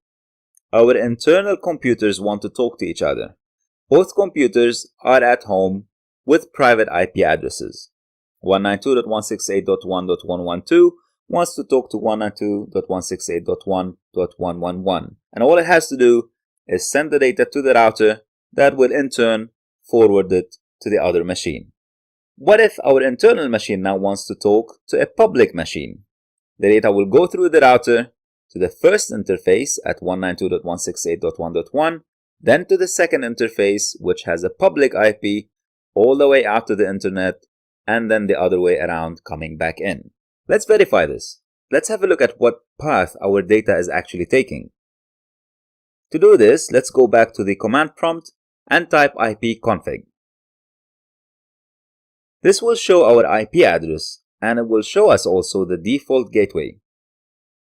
our internal computers want to talk to each other. Both computers are at home with private IP addresses. 192.168.1.112 wants to talk to 192.168.1.111, and all it has to do is send the data to the router that will in turn forward it to the other machine. What if our internal machine now wants to talk to a public machine? The data will go through the router to the first interface at 192.168.1.1, then to the second interface, which has a public IP, all the way out to the internet, and then the other way around coming back in. Let's verify this. Let's have a look at what path our data is actually taking. To do this, let's go back to the command prompt and type ipconfig. This will show our IP address, and it will show us also the default gateway.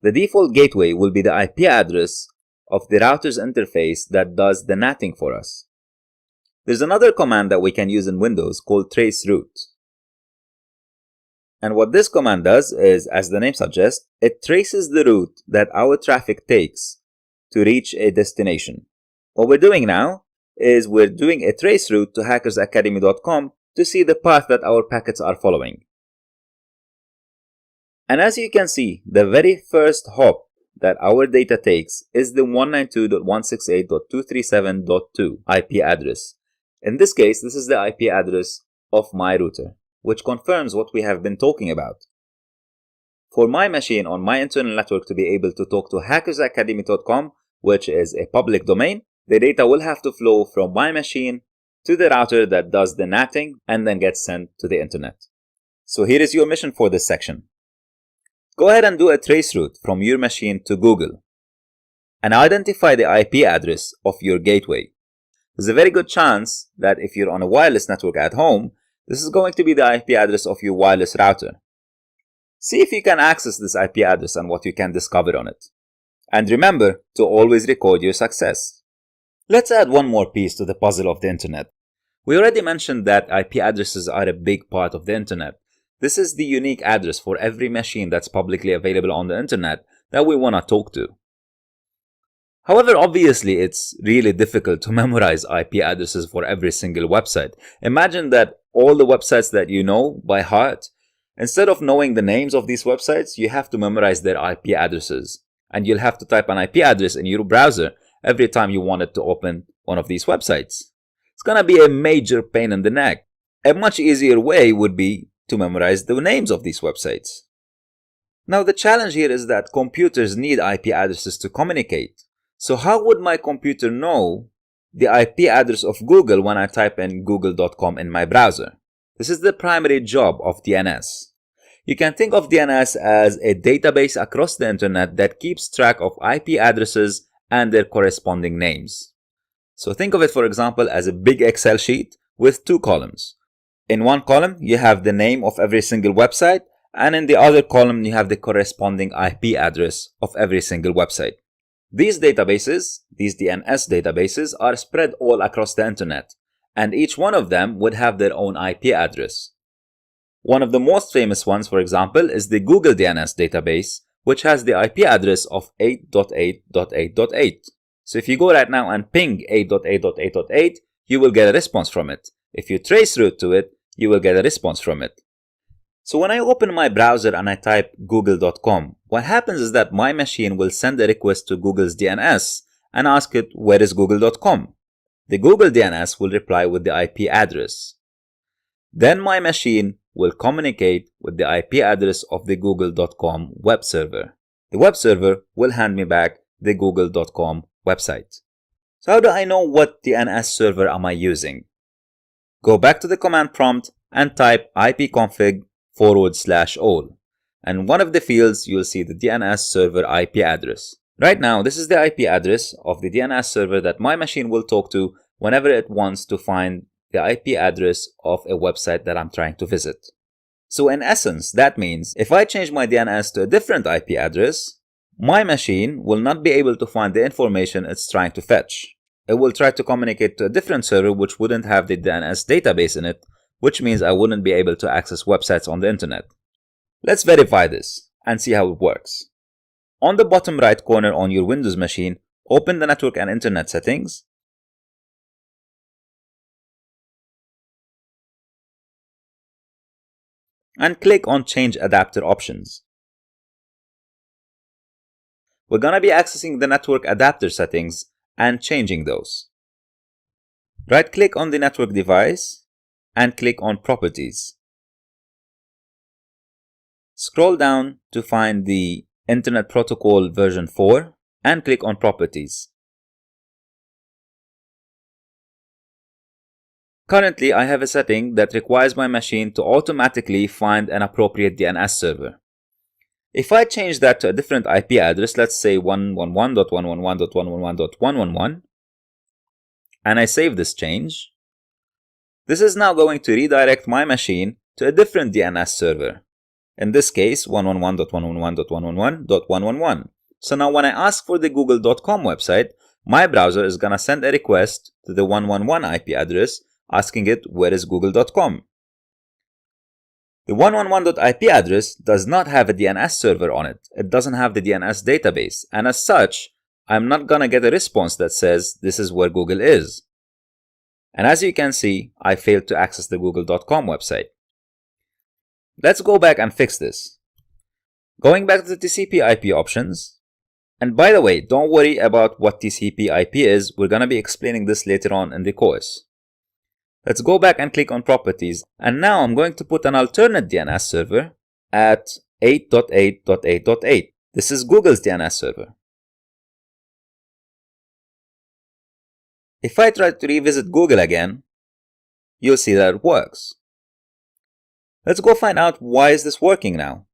The default gateway will be the IP address of the router's interface that does the NATing for us. There's another command that we can use in Windows called traceroute. And what this command does is, as the name suggests, it traces the route that our traffic takes to reach a destination. What we're doing now is we're doing a traceroute to hackersacademy.com to see the path that our packets are following. And as you can see, the very first hop that our data takes is the 192.168.237.2 IP address. In this case, this is the IP address of my router, which confirms what we have been talking about. For my machine on my internal network to be able to talk to hackersacademy.com, which is a public domain, the data will have to flow from my machine to the router that does the NATing and then gets sent to the internet. So here is your mission for this section. Go ahead and do a traceroute from your machine to Google and identify the IP address of your gateway. There's a very good chance that if you're on a wireless network at home, this is going to be the IP address of your wireless router. See if you can access this IP address and what you can discover on it. And remember to always record your success. Let's add one more piece to the puzzle of the internet. We already mentioned that IP addresses are a big part of the internet. This is the unique address for every machine that's publicly available on the internet that we want to talk to. However, obviously, it's really difficult to memorize IP addresses for every single website. Imagine that all the websites that you know by heart, instead of knowing the names of these websites, you have to memorize their IP addresses. And you'll have to type an IP address in your browser every time you wanted to open one of these websites. It's gonna be a major pain in the neck. A much easier way would be to memorize the names of these websites. Now the challenge here is that computers need IP addresses to communicate. So how would my computer know the IP address of Google when I type in google.com in my browser? This is the primary job of DNS. You can think of DNS as a database across the internet that keeps track of IP addresses and their corresponding names. So think of it, for example, as a big Excel sheet with two columns. In one column, you have the name of every single website, and in the other column, you have the corresponding IP address of every single website. These databases, these DNS databases, are spread all across the internet, and each one of them would have their own IP address. One of the most famous ones, for example, is the Google DNS database, which has the IP address of 8.8.8.8. So if you go right now and ping 8.8.8.8, you will get a response from it. If you trace route to it, you will get a response from it. So when I open my browser and I type google.com, what happens is that my machine will send a request to Google's DNS and ask it, where is google.com? The Google DNS will reply with the IP address. Then my machine will communicate with the IP address of the google.com web server. The web server will hand me back the google.com website. So how do I know what DNS server am I using? Go back to the command prompt and type ipconfig/all. And one of the fields, you'll see the DNS server IP address. Right now, this is the IP address of the DNS server that my machine will talk to whenever it wants to find the IP address of a website that I'm trying to visit. So in essence, that means if I change my DNS to a different IP address, my machine will not be able to find the information it's trying to fetch. It will try to communicate to a different server which wouldn't have the DNS database in it, which means I wouldn't be able to access websites on the internet. Let's verify this and see how it works. On the bottom right corner on your Windows machine, open the Network and Internet settings. And click on Change Adapter Options. We're going to be accessing the network adapter settings and changing those. Right-click on the network device and click on Properties. Scroll down to find the Internet Protocol version 4 and click on Properties. Currently, I have a setting that requires my machine to automatically find an appropriate DNS server. If I change that to a different IP address, let's say 111.111.111.111, and I save this change, this is now going to redirect my machine to a different DNS server. In this case, 111.111.111.111. So now when I ask for the google.com website, my browser is going to send a request to the 111 IP address asking it, where is google.com? The 111.IP address does not have a DNS server on it. It doesn't have the DNS database. And as such, I'm not going to get a response that says this is where Google is. And as you can see, I failed to access the google.com website. Let's go back and fix this. Going back to the TCP/IP options. And by the way, don't worry about what TCP/IP is. We're going to be explaining this later on in the course. Let's go back and click on Properties. And now I'm going to put an alternate DNS server at 8.8.8.8. This is Google's DNS server. If I try to revisit Google again, you'll see that it works. Let's go find out why is this working now.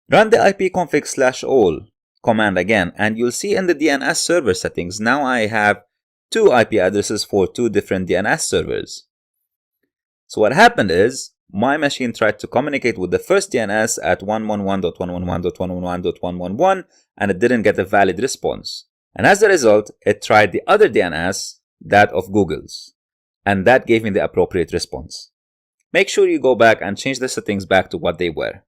Run the ipconfig/all command again, and you'll see in the DNS server settings, now I have two IP addresses for two different DNS servers. So what happened is, my machine tried to communicate with the first DNS at 111.111.111.111, and it didn't get a valid response. And as a result, it tried the other DNS that of Google's, and that gave me the appropriate response. Make sure you go back and change the settings back to what they were.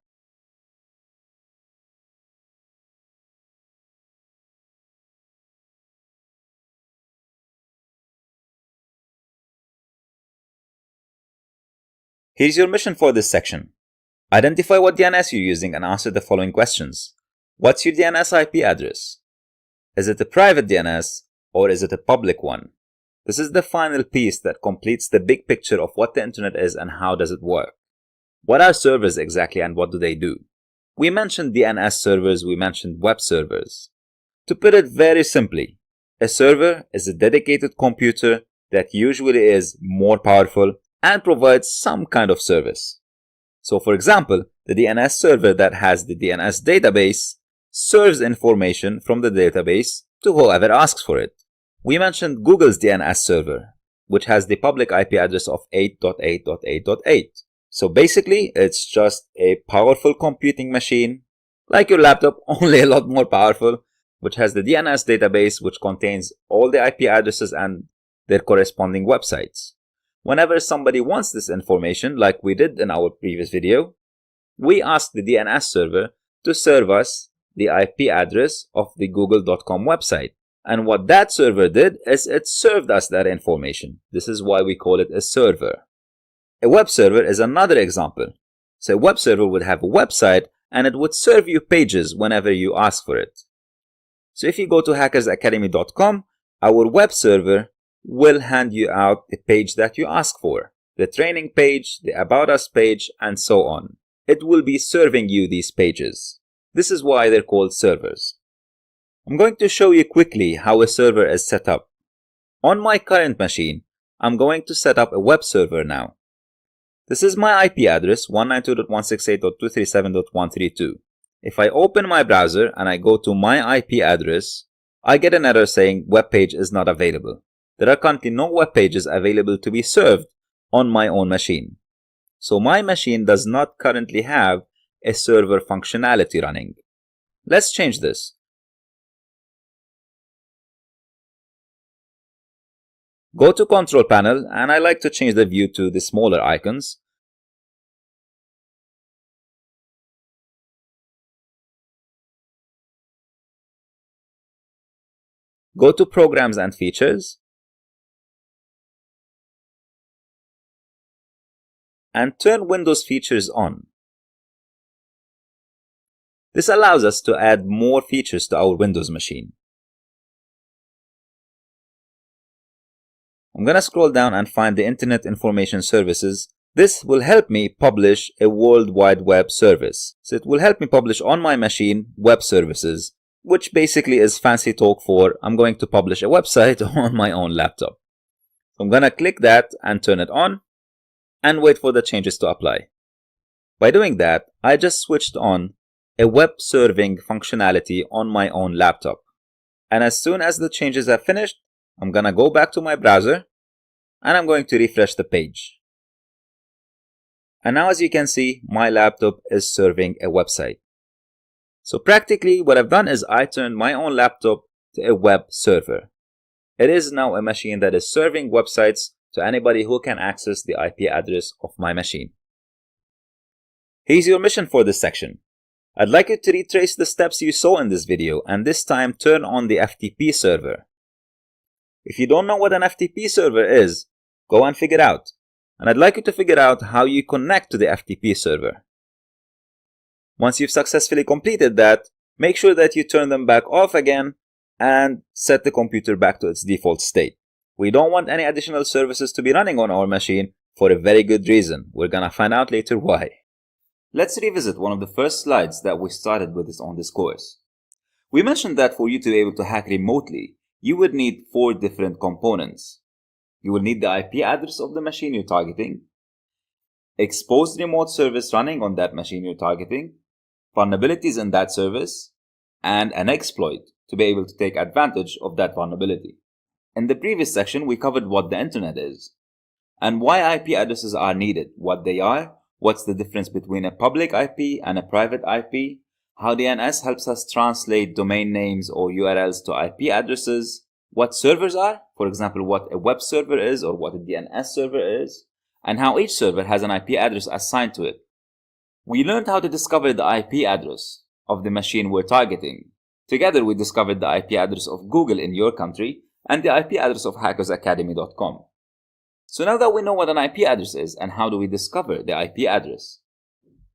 Here's your mission for this section. Identify what DNS you're using and answer the following questions. What's your DNS IP address? Is it a private DNS or is it a public one? This is the final piece that completes the big picture of what the internet is and how does it work. What are servers exactly and what do they do? We mentioned DNS servers, we mentioned web servers. To put it very simply, a server is a dedicated computer that usually is more powerful and provides some kind of service. So for example, the DNS server that has the DNS database serves information from the database to whoever asks for it. We mentioned Google's DNS server, which has the public IP address of 8.8.8.8. So basically, it's just a powerful computing machine, like your laptop, only a lot more powerful, which has the DNS database, which contains all the IP addresses and their corresponding websites. Whenever somebody wants this information, like we did in our previous video, we ask the DNS server to serve us the IP address of the google.com website. And what that server did is it served us that information. This is why we call it a server. A web server is another example. So a web server would have a website and it would serve you pages whenever you ask for it. So if you go to hackersacademy.com, our web server will hand you out the page that you ask for, the training page, the About Us page, and so on. It will be serving you these pages. This is why they're called servers. I'm going to show you quickly how a server is set up. On my current machine, I'm going to set up a web server now. This is my IP address 192.168.237.132. If I open my browser and I go to my IP address, I get an error saying web page is not available. There are currently no web pages available to be served on my own machine. So my machine does not currently have a server functionality running. Let's change this. Go to Control Panel, and I like to change the view to the smaller icons. Go to Programs and Features, and turn Windows Features on. This allows us to add more features to our Windows machine. I'm going to scroll down and find the Internet Information Services. This will help me publish a World Wide Web service. So it will help me publish on my machine web services, which basically is fancy talk for I'm going to publish a website on my own laptop. So I'm going to click that and turn it on and wait for the changes to apply. By doing that, I just switched on a web serving functionality on my own laptop. And as soon as the changes are finished, I'm going to go back to my browser and I'm going to refresh the page. And now as you can see, my laptop is serving a website. So practically what I've done is I turned my own laptop to a web server. It is now a machine that is serving websites to anybody who can access the IP address of my machine. Here's your mission for this section. I'd like you to retrace the steps you saw in this video and this time turn on the FTP server. If you don't know what an FTP server is, go and figure out. And I'd like you to figure out how you connect to the FTP server. Once you've successfully completed that, make sure that you turn them back off again and set the computer back to its default state. We don't want any additional services to be running on our machine for a very good reason. We're gonna find out later why. Let's revisit one of the first slides that we started with on this course. We mentioned that for you to be able to hack remotely, you would need 4 different components. You will need the IP address of the machine you're targeting, exposed remote service running on that machine you're targeting, vulnerabilities in that service, and an exploit to be able to take advantage of that vulnerability. In the previous section, we covered what the internet is and why IP addresses are needed, what they are, what's the difference between a public IP and a private IP, how DNS helps us translate domain names or URLs to IP addresses, what servers are, for example, what a web server is or what a DNS server is, and how each server has an IP address assigned to it. We learned how to discover the IP address of the machine we're targeting. Together, we discovered the IP address of Google in your country and the IP address of hackersacademy.com. So now that we know what an IP address is and how do we discover the IP address,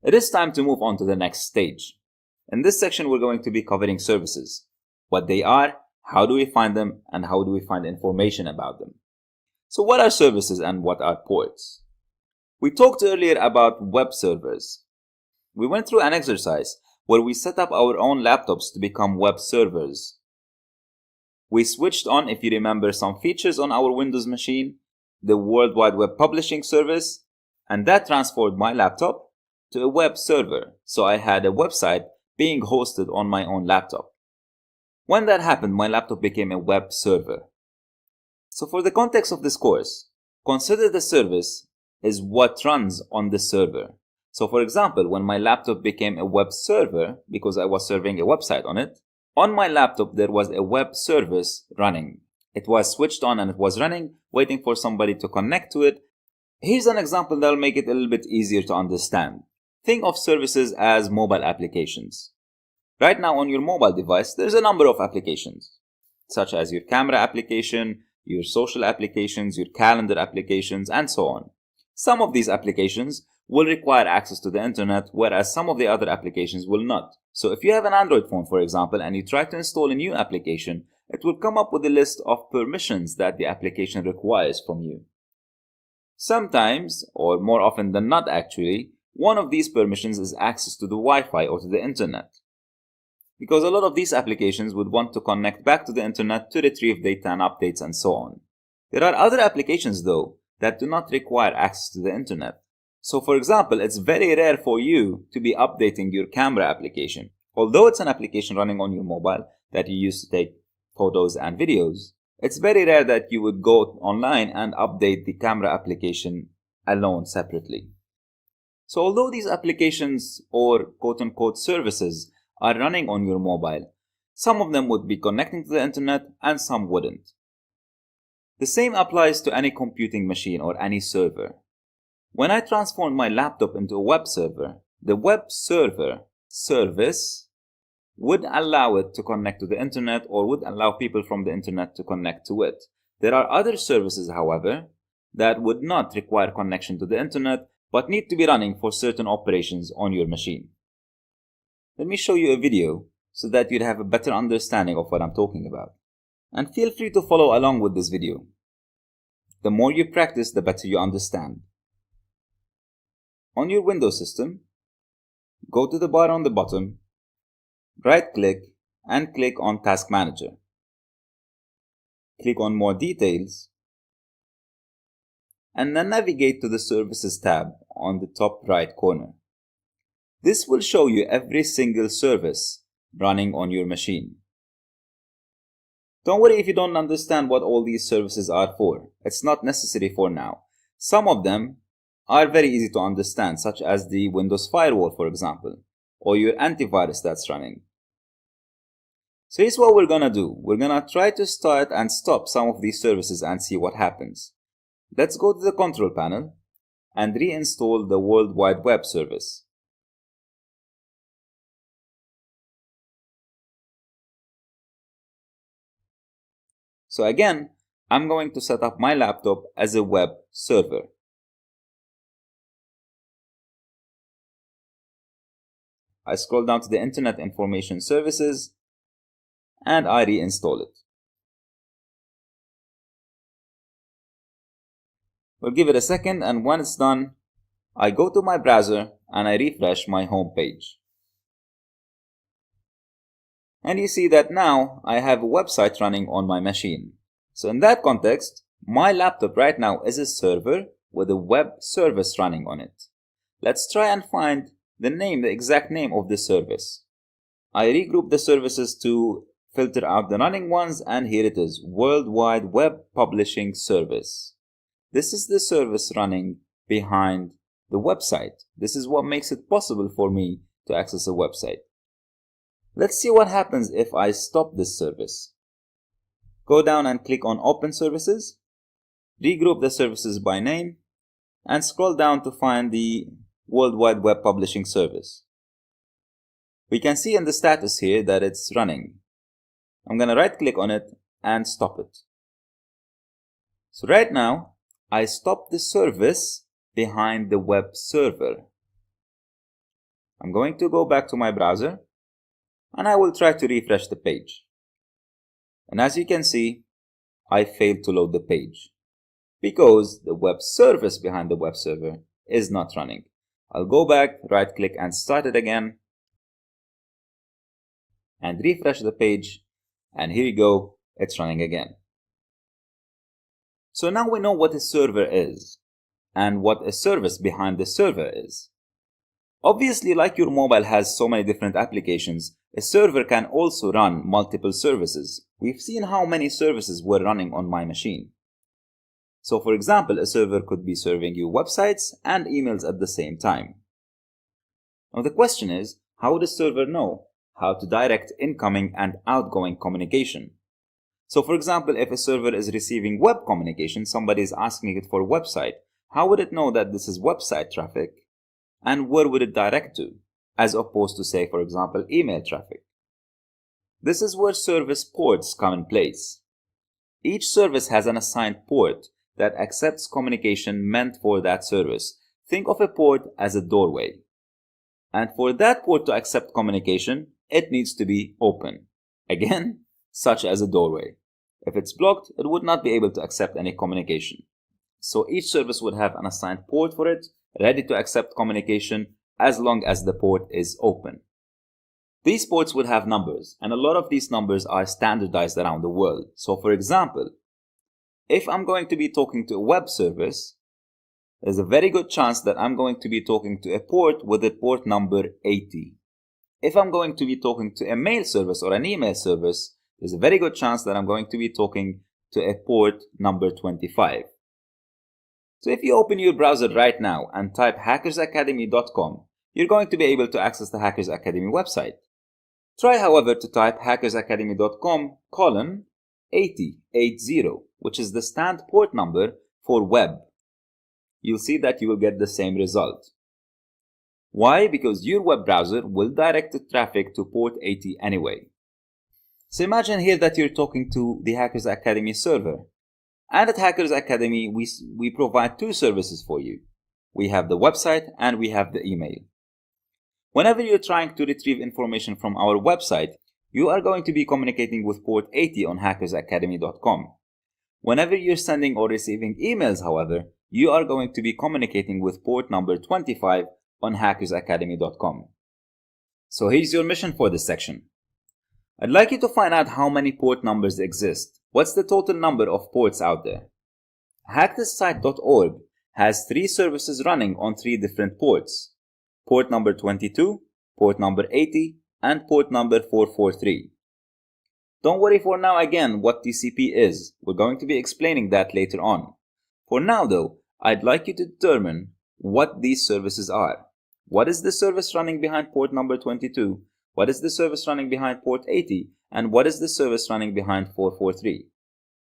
it is time to move on to the next stage. In this section, we're going to be covering services, what they are, how do we find them, and how do we find information about them. So what are services and what are ports? We talked earlier about web servers. We went through an exercise where we set up our own laptops to become web servers. We switched on, if you remember, some features on our Windows machine, the World Wide Web Publishing service, and that transformed my laptop to a web server. So I had a website being hosted on my own laptop. When that happened, my laptop became a web server. So for the context of this course, consider the service is what runs on the server. So for example, when my laptop became a web server, because I was serving a website on it, on my laptop there was a web service running. It was switched on and it was running, waiting for somebody to connect to it. Here's an example that will make it a little bit easier to understand. Think of services as mobile applications. Right now on your mobile device, there's a number of applications, such as your camera application, your social applications, your calendar applications, and so on. Some of these applications will require access to the internet, whereas some of the other applications will not. So if you have an Android phone, for example, and you try to install a new application, it will come up with a list of permissions that the application requires from you. Sometimes, or more often than not actually, one of these permissions is access to the Wi-Fi or to the internet. Because a lot of these applications would want to connect back to the internet to retrieve data and updates and so on. There are other applications though that do not require access to the internet. So for example, it's very rare for you to be updating your camera application. Although it's an application running on your mobile that you use to take photos and videos, it's very rare that you would go online and update the camera application alone separately. So although these applications or quote-unquote services are running on your mobile, some of them would be connecting to the internet and some wouldn't. The same applies to any computing machine or any server. When I transformed my laptop into a web server, the web server service would allow it to connect to the internet or would allow people from the internet to connect to it. There are other services, however, that would not require connection to the internet but need to be running for certain operations on your machine. Let me show you a video so that you'd have a better understanding of what I'm talking about. And feel free to follow along with this video. The more you practice, the better you understand. On your Windows system, go to the bar on the bottom, right-click and click on Task Manager. Click on More Details and then navigate to the Services tab on the top right corner. This will show you every single service running on your machine. Don't worry if you don't understand what all these services are for. It's not necessary for now. Some of them are very easy to understand, such as the Windows Firewall, for example, or your antivirus that's running. So here's what we're gonna do. We're gonna try to start and stop some of these services and see what happens. Let's go to the control panel and reinstall the World Wide Web service. So again, I'm going to set up my laptop as a web server. I scroll down to the Internet Information Services and I reinstall it. We'll give it a second, and when it's done, I go to my browser and I refresh my home page. And you see that now I have a website running on my machine. So in that context, my laptop right now is a server with a web service running on it. Let's try and find the exact name of this service. I regroup the services to filter out the running ones, and here it is, World Wide Web Publishing Service. This is the service running behind the website. This is what makes it possible for me to access a website. Let's see what happens if I stop this service. Go down and click on Open Services, regroup the services by name, and scroll down to find the World Wide Web Publishing Service. We can see in the status here that it's running. I'm going to right click on it and stop it. So right now, I stopped the service behind the web server. I'm going to go back to my browser and I will try to refresh the page. And as you can see, I failed to load the page because the web service behind the web server is not running. I'll go back, right click and start it again and refresh the page, and here you go, it's running again. So now we know what a server is and what a service behind the server is. Obviously, like your mobile has so many different applications, a server can also run multiple services. We've seen how many services were running on my machine. So for example, a server could be serving you websites and emails at the same time. Now the question is, how would a server know how to direct incoming and outgoing communication? So for example, if a server is receiving web communication, somebody is asking it for a website, how would it know that this is website traffic? And where would it direct to, as opposed to, say, for example, email traffic? This is where service ports come in place. Each service has an assigned port that accepts communication meant for that service. Think of a port as a doorway. And for that port to accept communication, it needs to be open. Again, such as a doorway. If it's blocked, it would not be able to accept any communication. So each service would have an assigned port for it, ready to accept communication as long as the port is open. These ports would have numbers, and a lot of these numbers are standardized around the world. So for example, if I'm going to be talking to a web service, there's a very good chance that I'm going to be talking to a port with the port number 80. If I'm going to be talking to a mail service or an email service, there's a very good chance that I'm going to be talking to a port number 25. So if you open your browser right now and type hackersacademy.com, you're going to be able to access the Hackers Academy website. Try, however, to type hackersacademy.com:8080, which is the stand port number for web. You'll see that you will get the same result. Why? Because your web browser will direct the traffic to port 80 anyway. So imagine here that you're talking to the Hackers Academy server. And at Hackers Academy, we provide two services for you. We have the website and we have the email. Whenever you're trying to retrieve information from our website, you are going to be communicating with port 80 on hackersacademy.com. Whenever you're sending or receiving emails, however, you are going to be communicating with port number 25 on hackersacademy.com. So here's your mission for this section. I'd like you to find out how many port numbers exist. What's the total number of ports out there? HackThisSite.org has 3 services running on 3 different ports. Port number 22, port number 80, and port number 443. Don't worry for now again what TCP is. We're going to be explaining that later on. For now though, I'd like you to determine what these services are. What is the service running behind port number 22? What is the service running behind port 80? And what is the service running behind 443?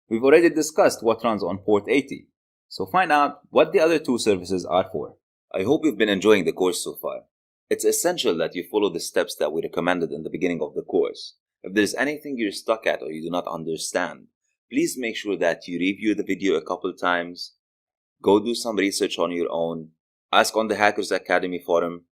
We've already discussed what runs on port 80. So find out what the other 2 services are for. I hope you've been enjoying the course so far. It's essential that you follow the steps that we recommended in the beginning of the course. If there's anything you're stuck at or you do not understand, please make sure that you review the video a couple times, go do some research on your own, ask on the Hackers Academy forum,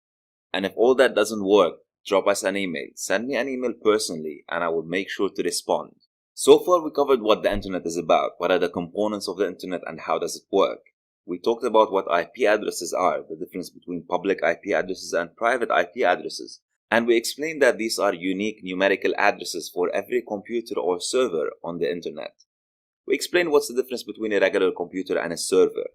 and if all that doesn't work, drop us an email. Send me an email personally and I will make sure to respond. So far we covered what the internet is about, what are the components of the internet and how does it work. We talked about what IP addresses are, the difference between public IP addresses and private IP addresses. And we explained that these are unique numerical addresses for every computer or server on the internet. We explained what's the difference between a regular computer and a server,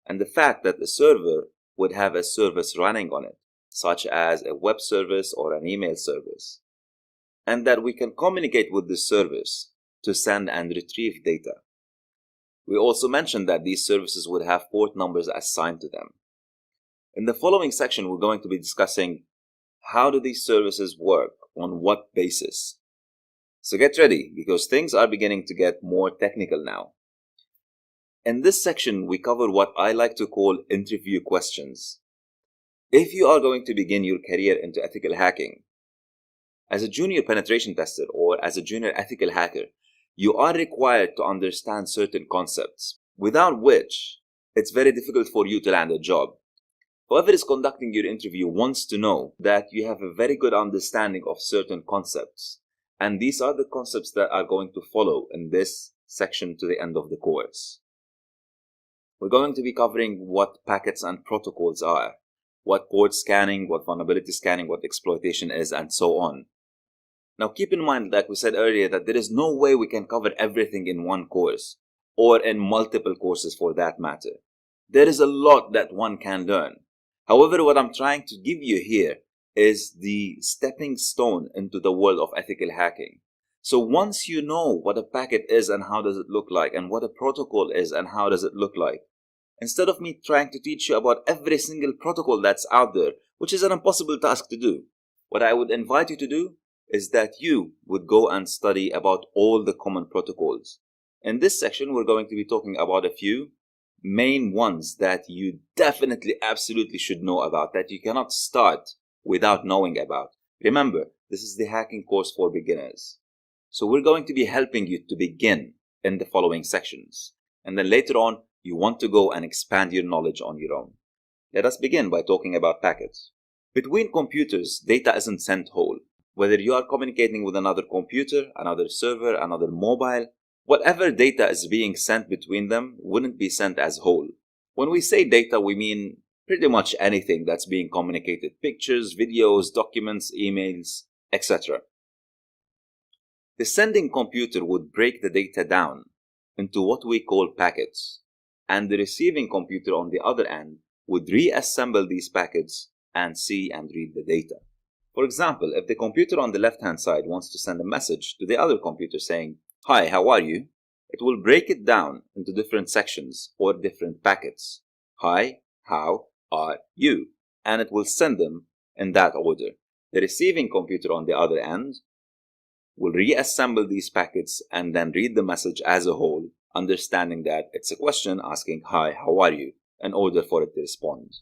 and the fact that a server would have a service running on it, such as a web service or an email service, and that we can communicate with this service to send and retrieve data. We also mentioned that these services would have port numbers assigned to them. In the following section, we're going to be discussing how do these services work, on what basis. So get ready, because things are beginning to get more technical now. In this section, we cover what I like to call interview questions. If you are going to begin your career into ethical hacking, as a junior penetration tester or as a junior ethical hacker, you are required to understand certain concepts, without which it's very difficult for you to land a job. Whoever is conducting your interview wants to know that you have a very good understanding of certain concepts. And these are the concepts that are going to follow in this section to the end of the course. We're going to be covering what packets and protocols are, what port scanning, what vulnerability scanning, what exploitation is, and so on. Now keep in mind, like we said earlier, that there is no way we can cover everything in one course, or in multiple courses for that matter. There is a lot that one can learn. However, what I'm trying to give you here is the stepping stone into the world of ethical hacking. So once you know what a packet is and how does it look like, and what a protocol is and how does it look like, instead of me trying to teach you about every single protocol that's out there, which is an impossible task to do, what I would invite you to do is that you would go and study about all the common protocols. In this section, we're going to be talking about a few main ones that you definitely, absolutely should know about, that you cannot start without knowing about. Remember, this is the hacking course for beginners. So we're going to be helping you to begin in the following sections. And then later on, you want to go and expand your knowledge on your own. Let us begin by talking about packets. Between computers, data isn't sent whole. Whether you are communicating with another computer, another server, another mobile, whatever data is being sent between them wouldn't be sent as whole. When we say data, we mean pretty much anything that's being communicated: pictures, videos, documents, emails, etc. The sending computer would break the data down into what we call packets, and the receiving computer on the other end would reassemble these packets and see and read the data. For example, if the computer on the left-hand side wants to send a message to the other computer saying, "Hi, how are you?" it will break it down into different sections or different packets. Hi, how are you? And it will send them in that order. The receiving computer on the other end will reassemble these packets and then read the message as a whole, understanding that it's a question asking, "Hi, how are you?" in order for it to respond.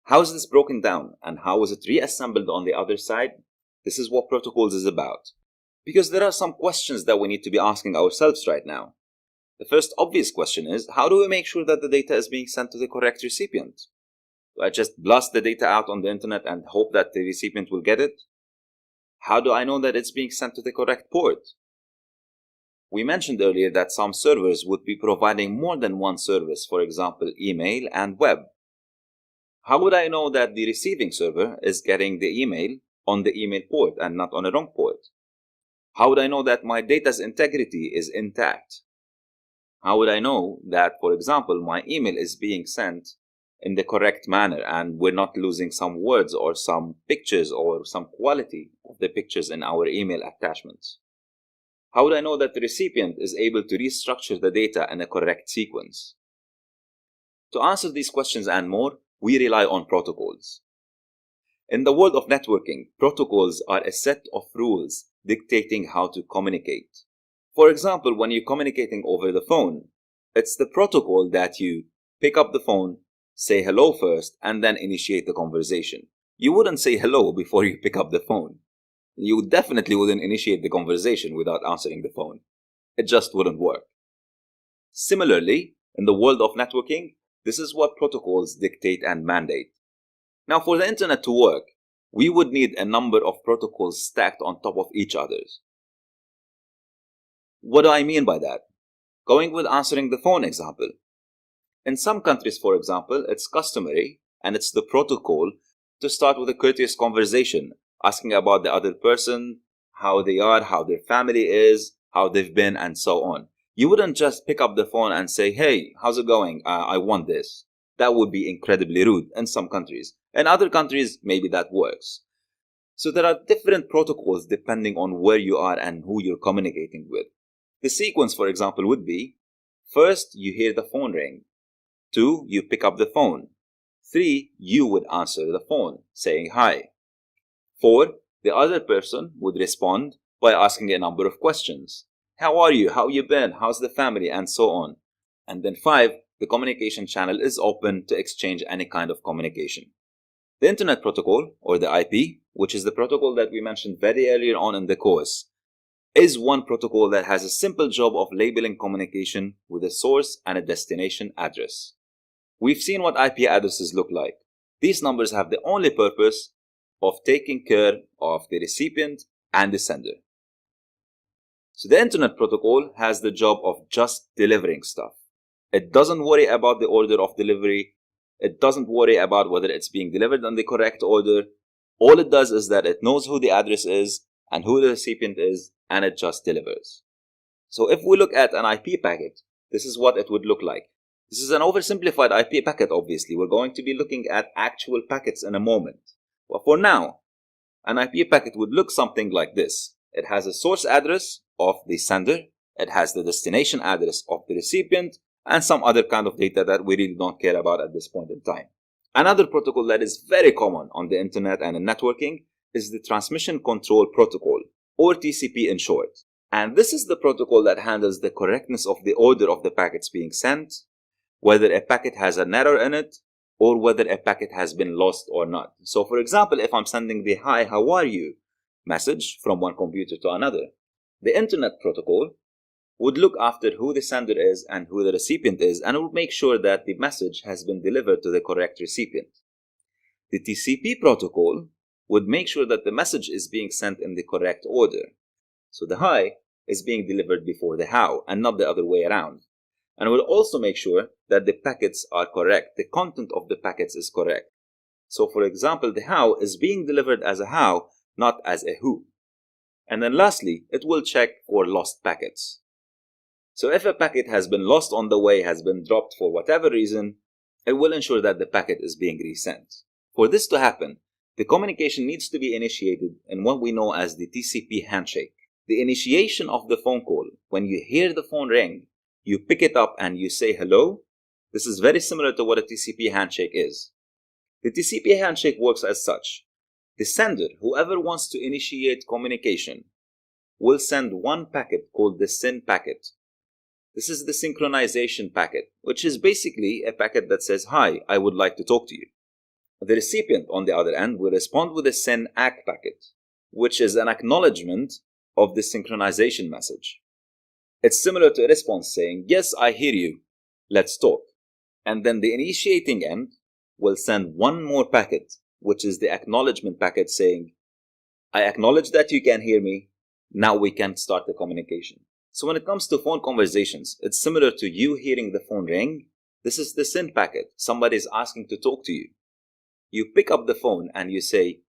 How is this broken down and how is it reassembled on the other side? This is what protocols is about. Because there are some questions that we need to be asking ourselves right now. The first obvious question is, how do we make sure that the data is being sent to the correct recipient? Do I just blast the data out on the internet and hope that the recipient will get it? How do I know that it's being sent to the correct port? We mentioned earlier that some servers would be providing more than one service, for example, email and web. How would I know that the receiving server is getting the email on the email port and not on a wrong port? How would I know that my data's integrity is intact? How would I know that, for example, my email is being sent in the correct manner and we're not losing some words or some pictures or some quality of the pictures in our email attachments? How would I know that the recipient is able to restructure the data in a correct sequence? To answer these questions and more, we rely on protocols. In the world of networking, protocols are a set of rules dictating how to communicate. For example, when you're communicating over the phone, it's the protocol that you pick up the phone, say hello first, and then initiate the conversation. You wouldn't say hello before you pick up the phone. You definitely wouldn't initiate the conversation without answering the phone. It just wouldn't work. Similarly, in the world of networking, this is what protocols dictate and mandate. Now, for the internet to work, we would need a number of protocols stacked on top of each other. What do I mean by that? Going with answering the phone example. In some countries, for example, it's customary and it's the protocol to start with a courteous conversation, asking about the other person, how they are, how their family is, how they've been, and so on. You wouldn't just pick up the phone and say, "Hey, how's it going? I want this." That would be incredibly rude in some countries. In other countries, maybe that works. So there are different protocols depending on where you are and who you're communicating with. The sequence, for example, would be: first, you hear the phone ring. 2, you pick up the phone. 3, you would answer the phone saying hi. 4, the other person would respond by asking a number of questions. How are you? How you been? How's the family? And so on. And then 5, the communication channel is open to exchange any kind of communication. The Internet Protocol, or the IP, which is the protocol that we mentioned very earlier on in the course, is one protocol that has a simple job of labeling communication with a source and a destination address. We've seen what IP addresses look like. These numbers have the only purpose of taking care of the recipient and the sender. So the Internet Protocol has the job of just delivering stuff. It doesn't worry about the order of delivery. It doesn't worry about whether it's being delivered in the correct order. All it does is that it knows who the address is and who the recipient is, and it just delivers. So if we look at an IP packet, this is what it would look like. This is an oversimplified IP packet, obviously. We're going to be looking at actual packets in a moment. But for now, an IP packet would look something like this. It has a source address of the sender, it has the destination address of the recipient, and some other kind of data that we really don't care about at this point in time. Another protocol that is very common on the internet and in networking is the Transmission Control Protocol, or TCP in short. And this is the protocol that handles the correctness of the order of the packets being sent, whether a packet has an error in it, or whether a packet has been lost or not. So for example, if I'm sending the "Hi, how are you?" message from one computer to another, the Internet Protocol would look after who the sender is and who the recipient is, and it would make sure that the message has been delivered to the correct recipient. The TCP protocol would make sure that the message is being sent in the correct order. So the "Hi" is being delivered before the "How" and not the other way around. And will also make sure that the packets are correct, the content of the packets is correct. So for example, the "How" is being delivered as a "How", not as a "Who". And then lastly, it will check for lost packets. So if a packet has been lost on the way, has been dropped for whatever reason, it will ensure that the packet is being resent. For this to happen, the communication needs to be initiated in what we know as the TCP handshake. The initiation of the phone call, when you hear the phone ring, you pick it up and you say hello. This is very similar to what a TCP handshake is. The TCP handshake works as such. The sender, whoever wants to initiate communication, will send one packet called the SYN packet. This is the synchronization packet, which is basically a packet that says, "Hi, I would like to talk to you." The recipient, on the other end, will respond with a SYN ACK packet, which is an acknowledgement of the synchronization message. It's similar to a response saying, "Yes, I hear you, let's talk." And then the initiating end will send one more packet, which is the acknowledgement packet saying, "I acknowledge that you can hear me, now we can start the communication." So when it comes to phone conversations, it's similar to you hearing the phone ring. This is the SYN packet. Somebody is asking to talk to you. You pick up the phone and you say,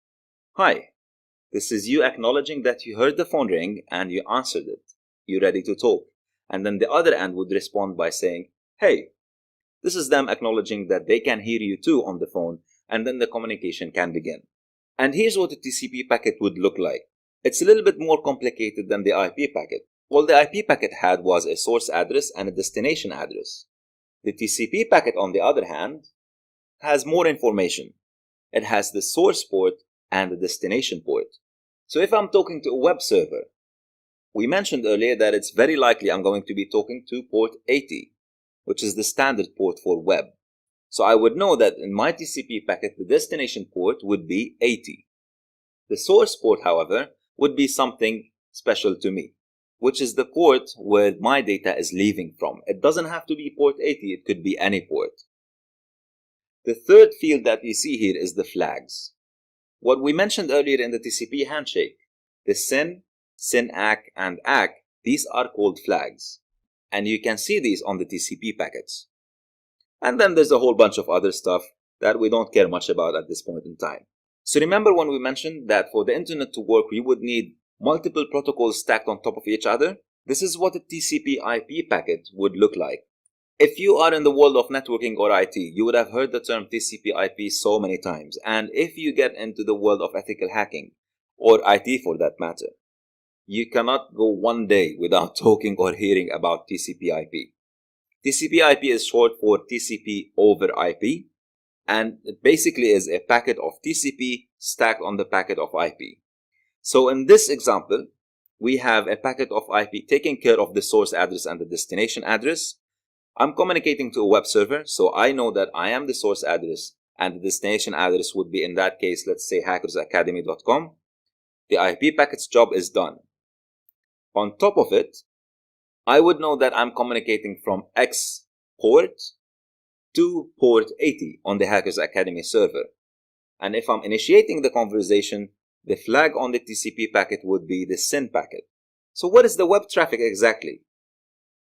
"Hi." This is you acknowledging that you heard the phone ring and you answered it. You're ready to talk. And then the other end would respond by saying, "Hey." This is them acknowledging that they can hear you too on the phone, and then the communication can begin. And here's what a TCP packet would look like. It's a little bit more complicated than the IP packet. All the IP packet had was a source address and a destination address. The TCP packet, on the other hand, has more information. It has the source port and the destination port. So if I'm talking to a web server, we mentioned earlier that it's very likely I'm going to be talking to port 80, which is the standard port for web. So I would know that in my TCP packet, the destination port would be 80. The source port, however, would be something special to me, which is the port where my data is leaving from. It doesn't have to be port 80, it could be any port. The third field that you see here is the flags. What we mentioned earlier in the TCP handshake, the SYN, SYN ACK, and ACK, these are called flags. And you can see these on the TCP packets. And then there's a whole bunch of other stuff that we don't care much about at this point in time. So remember when we mentioned that for the internet to work, we would need multiple protocols stacked on top of each other? This is what a TCP IP packet would look like. If you are in the world of networking or IT, you would have heard the term TCP IP so many times. And if you get into the world of ethical hacking, or IT for that matter, you cannot go one day without talking or hearing about TCP IP. TCP IP is short for TCP over IP, and it basically is a packet of TCP stacked on the packet of IP. So in this example, we have a packet of IP taking care of the source address and the destination address. I'm communicating to a web server, so I know that I am the source address and the destination address would be, in that case, let's say hackersacademy.com. The IP packet's job is done. On top of it, I would know that I'm communicating from X port to port 80 on the Hackers Academy server. And if I'm initiating the conversation, the flag on the TCP packet would be the SYN packet. So what is the web traffic exactly?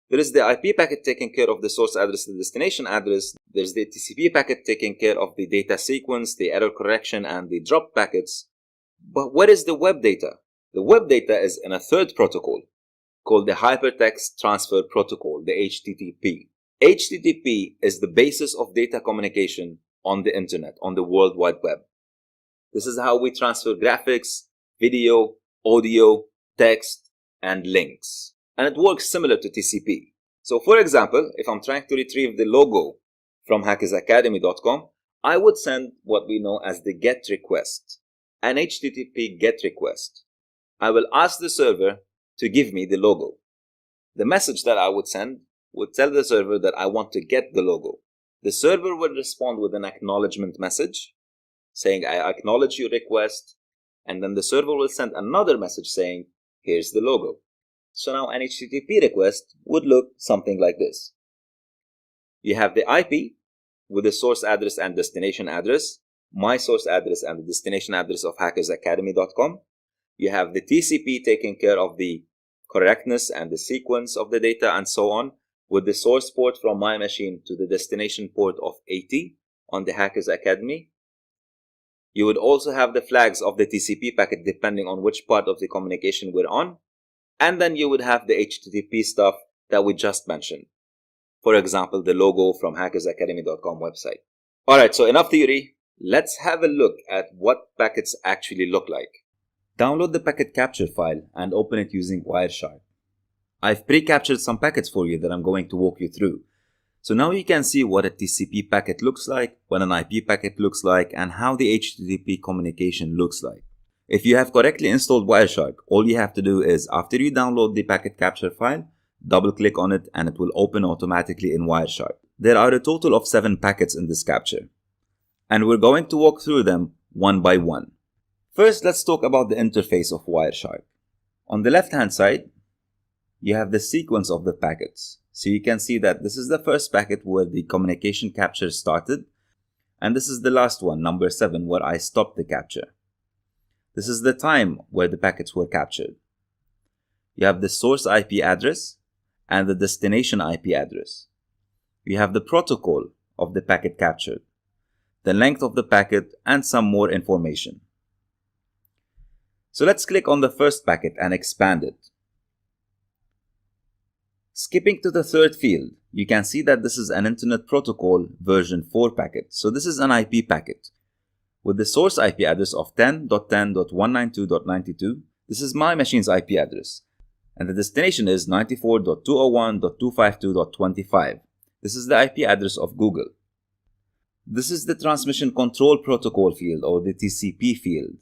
There is the IP packet taking care of the source address and the destination address. There's the TCP packet taking care of the data sequence, the error correction, and the drop packets. But what is the web data? The web data is in a third protocol called the Hypertext Transfer Protocol, the HTTP. HTTP is the basis of data communication on the internet, on the World Wide Web. This is how we transfer graphics, video, audio, text, and links. And it works similar to TCP. So for example, if I'm trying to retrieve the logo from hackersacademy.com, I would send what we know as the GET request, an HTTP GET request. I will ask the server to give me the logo. The message that I would send would tell the server that I want to get the logo. The server would respond with an acknowledgement message saying, I acknowledge your request, and then the server will send another message saying, here's the logo. So now an HTTP request would look something like this. You have the IP with the source address and destination address, my source address and the destination address of hackersacademy.com. You have the TCP taking care of the correctness and the sequence of the data and so on, with the source port from my machine to the destination port of 80 on the Hackers Academy. You would also have the flags of the TCP packet depending on which part of the communication we're on. And then you would have the HTTP stuff that we just mentioned. For example, the logo from hackersacademy.com website. Alright, so enough theory. Let's have a look at what packets actually look like. Download the packet capture file and open it using Wireshark. I've pre-captured some packets for you that I'm going to walk you through. So now you can see what a TCP packet looks like, what an IP packet looks like, and how the HTTP communication looks like. If you have correctly installed Wireshark, all you have to do is, after you download the packet capture file, double-click on it and it will open automatically in Wireshark. There are a total of 7 packets in this capture, and we're going to walk through them one by one. First, let's talk about the interface of Wireshark. On the left-hand side, you have the sequence of the packets. So you can see that this is the first packet where the communication capture started, and this is the last one, number 7, where I stopped the capture. This is the time where the packets were captured. You have the source IP address and the destination IP address. You have the protocol of the packet captured, the length of the packet, and some more information. So let's click on the first packet and expand it. Skipping to the third field, you can see that this is an Internet Protocol version 4 packet. So this is an IP packet with the source IP address of 10.10.192.92. This is my machine's IP address. And the destination is 94.201.252.25. This is the IP address of Google. This is the Transmission Control Protocol field, or the TCP field.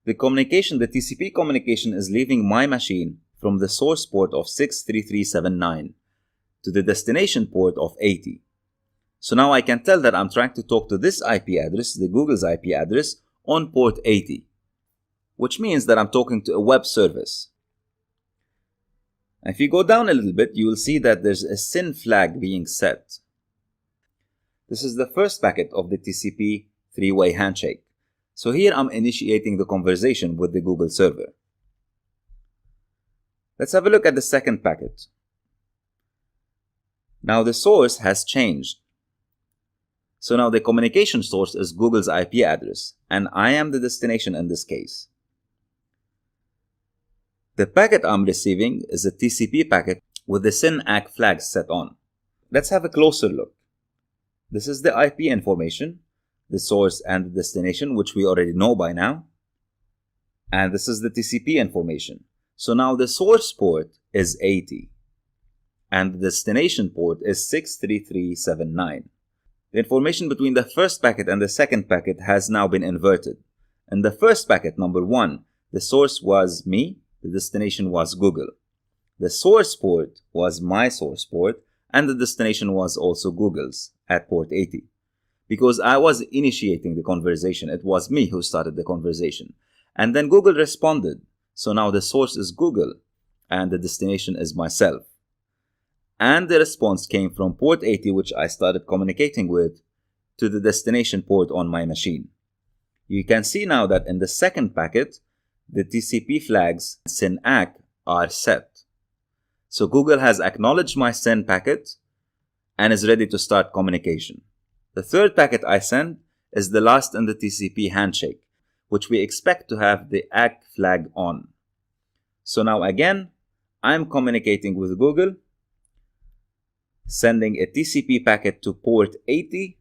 The TCP communication is leaving my machine from the source port of 63379 to the destination port of 80. So now I can tell that I'm trying to talk to this IP address, the Google's IP address, on port 80, which means that I'm talking to a web service. If you go down a little bit, you will see that there's a SYN flag being set. This is the first packet of the TCP three-way handshake. So here I'm initiating the conversation with the Google server. Let's have a look at the second packet. Now the source has changed. So now the communication source is Google's IP address, and I am the destination in this case. The packet I'm receiving is a TCP packet with the SYN ACK flag set on. Let's have a closer look. This is the IP information, the source and the destination, which we already know by now. And this is the TCP information. So now the source port is 80 and the destination port is 63379. The information between the first packet and the second packet has now been inverted. In the first packet, number 1, the source was me, the destination was Google. The source port was my source port, and the destination was also Google's at port 80. Because I was initiating the conversation, it was me who started the conversation. And then Google responded. So now the source is Google, and the destination is myself. And the response came from port 80, which I started communicating with, to the destination port on my machine. You can see now that in the second packet, the TCP flags SYN-ACK are set. So Google has acknowledged my SYN packet and is ready to start communication. The third packet I send is the last in the TCP handshake, which we expect to have the ACK flag on. So now again, I'm communicating with Google, sending a TCP packet to port 80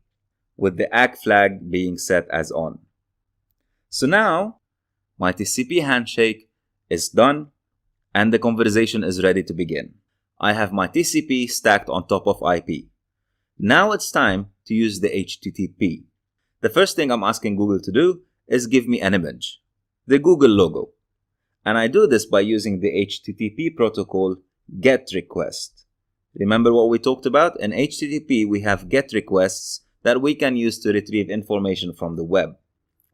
with the ACK flag being set as on. So now my TCP handshake is done and the conversation is ready to begin. I have my TCP stacked on top of IP. Now it's time to use the HTTP. The first thing I'm asking Google to do is give me an image, the Google logo. And I do this by using the HTTP protocol GET request. Remember what we talked about? In HTTP, we have GET requests that we can use to retrieve information from the web.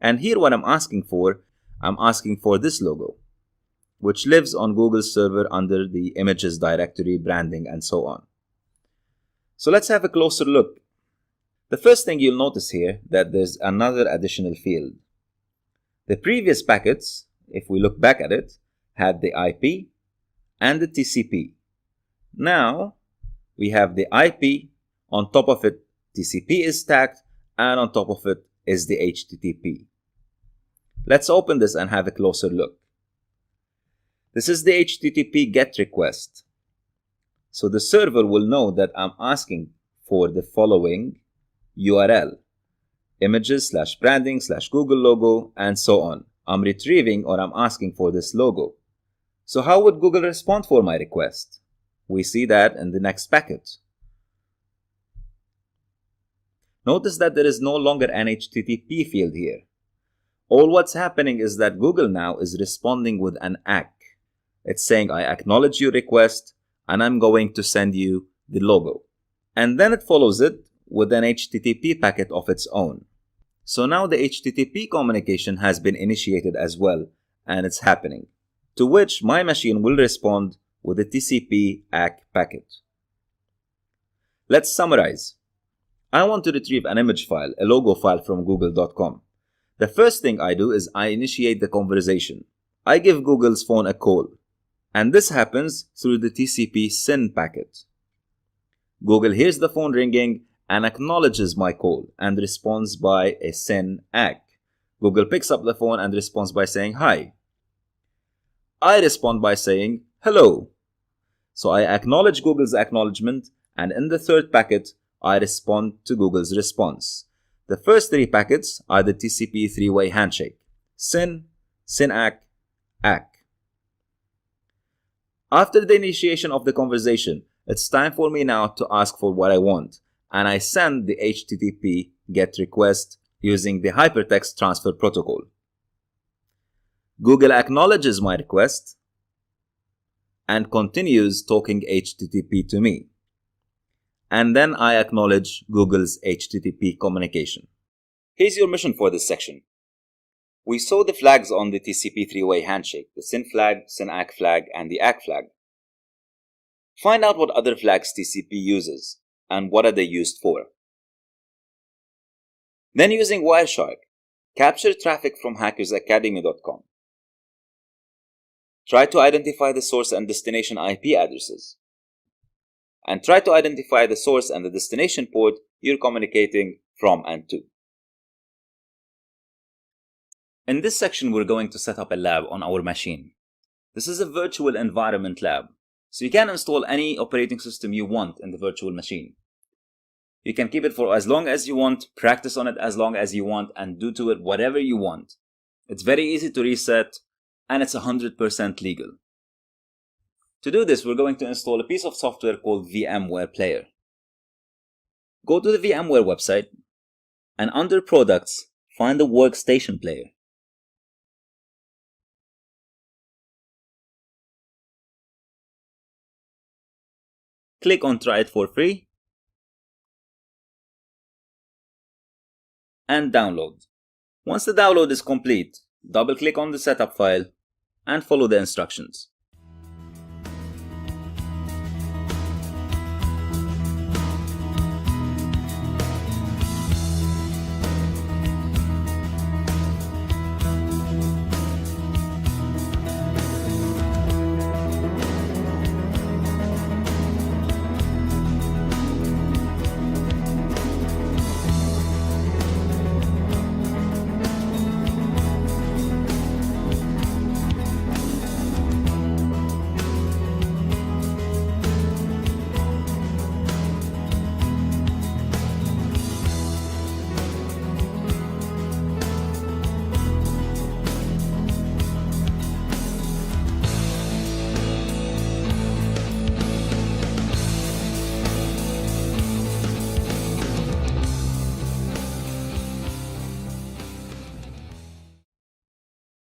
And here what I'm asking for this logo, which lives on Google's server under the images directory, branding, and so on. So let's have a closer look. The first thing you'll notice here that there's another additional field. The previous packets, if we look back at it, had the IP and the TCP. Now we have the IP, on top of it TCP is stacked, and on top of it is the HTTP. Let's open this and have a closer look. This is the HTTP GET request. So the server will know that I'm asking for the following URL, images/branding/Google logo, and so on. I'm retrieving or I'm asking for this logo. So how would Google respond for my request? We see that in the next packet. Notice that there is no longer an HTTP field here. All what's happening is that Google now is responding with an ACK. It's saying, I acknowledge your request and I'm going to send you the logo. And then it follows it with an HTTP packet of its own. So now the HTTP communication has been initiated as well, and it's happening, to which my machine will respond with a TCP ACK packet. Let's summarize. I want to retrieve an image file, a logo file from google.com. The first thing I do is I initiate the conversation. I give Google's phone a call, and this happens through the TCP SYN packet. Google hears the phone ringing and acknowledges my call and responds by a SYN-ACK. Google picks up the phone and responds by saying hi. I respond by saying hello. So I acknowledge Google's acknowledgement, and in the third packet, I respond to Google's response. The first three packets are the TCP three-way handshake: SYN, SYN-ACK, ACK. After the initiation of the conversation, it's time for me now to ask for what I want, and I send the HTTP GET request using the Hypertext Transfer Protocol. Google acknowledges my request and continues talking HTTP to me. And then I acknowledge Google's HTTP communication. Here's your mission for this section. We saw the flags on the TCP three-way handshake, the SYN flag, SYN-ACK flag, and the ACK flag. Find out what other flags TCP uses and what are they used for. Then using Wireshark, capture traffic from hackersacademy.com. Try to identify the source and destination IP addresses. And try to identify the source and the destination port you're communicating from and to. In this section, we're going to set up a lab on our machine. This is a virtual environment lab, so you can install any operating system you want in the virtual machine. You can keep it for as long as you want, practice on it as long as you want, and do to it whatever you want. It's very easy to reset, and it's 100% legal. To do this, we're going to install a piece of software called VMware Player. Go to the VMware website, and under Products, find the Workstation Player. click on Try it for free, and download. Once the download is complete, double-click on the setup file and follow the instructions.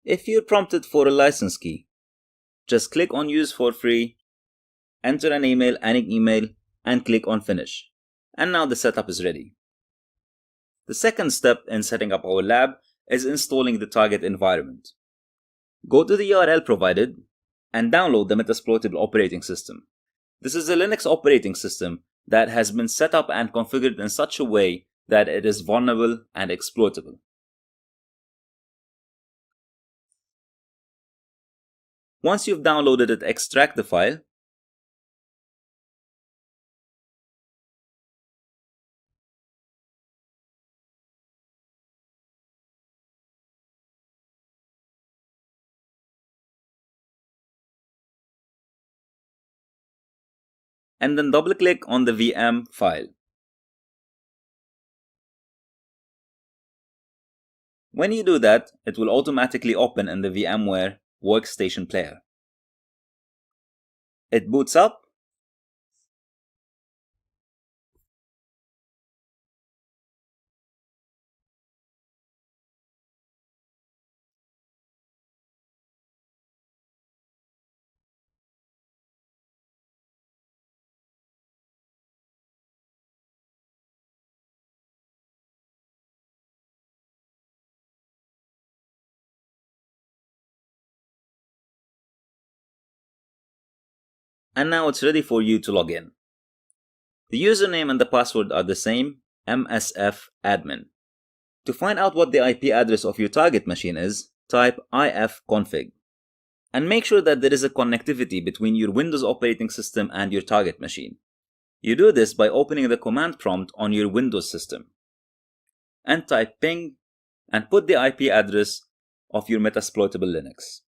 If you're prompted for a license key, just click on Use for Free, enter an email, any email, and click on Finish. And now the setup is ready. The second step in setting up our lab is installing the target environment. Go to the URL provided and download the Metasploitable operating system. This is a Linux operating system that has been set up and configured in such a way that it is vulnerable and exploitable. Once you've downloaded it, extract the file and then double-click on the VM file. When you do that, it will automatically open in the VMware Workstation Player. It boots up, and now it's ready for you to log in. The username and the password are the same, msfadmin. To find out what the IP address of your target machine is, type ifconfig. And make sure that there is a connectivity between your Windows operating system and your target machine. You do this by opening the command prompt on your Windows system. And type ping and put the IP address of your Metasploitable Linux.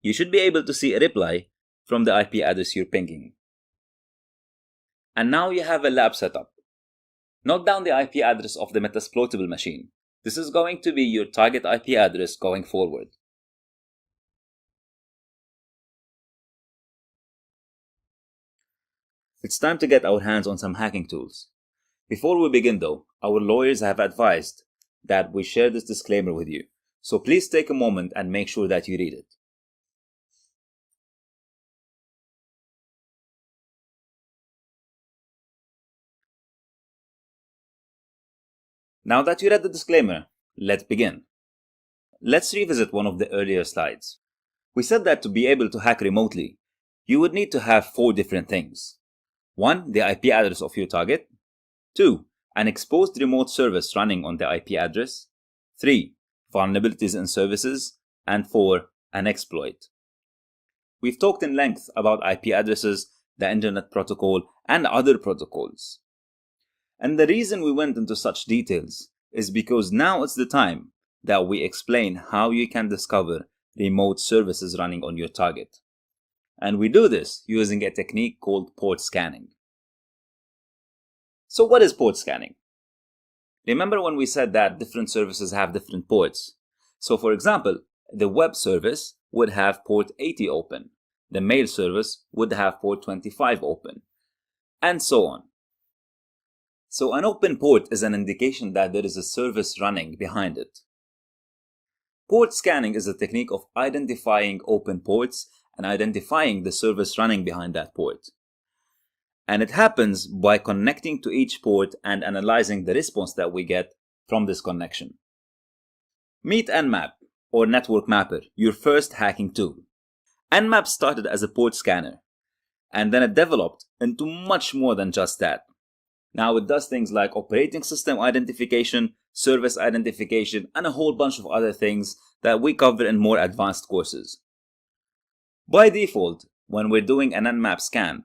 You should be able to see a reply from the IP address you're pinging. And now you have a lab setup. Note down the IP address of the Metasploitable machine. This is going to be your target IP address going forward. It's time to get our hands on some hacking tools. Before we begin though, our lawyers have advised that we share this disclaimer with you, so please take a moment and make sure that you read it. Now that you read the disclaimer, let's begin. Let's revisit one of the earlier slides. We said that to be able to hack remotely, you would need to have 4 different things. 1. The IP address of your target. 2. An exposed remote service running on the IP address. 3. Vulnerabilities in services. And 4. An exploit. We've talked in length about IP addresses, the Internet Protocol, and other protocols. And the reason we went into such details is because now it's the time that we explain how you can discover remote services running on your target. And we do this using a technique called port scanning. So what is port scanning? Remember when we said that different services have different ports? So for example, the web service would have port 80 open. The mail service would have port 25 open. And so on. So an open port is an indication that there is a service running behind it. Port scanning is a technique of identifying open ports and identifying the service running behind that port. And it happens by connecting to each port and analyzing the response that we get from this connection. Meet Nmap, or Network Mapper, your first hacking tool. Nmap started as a port scanner, and then it developed into much more than just that. Now it does things like operating system identification, service identification, and a whole bunch of other things that we cover in more advanced courses. By default, when we're doing an Nmap scan,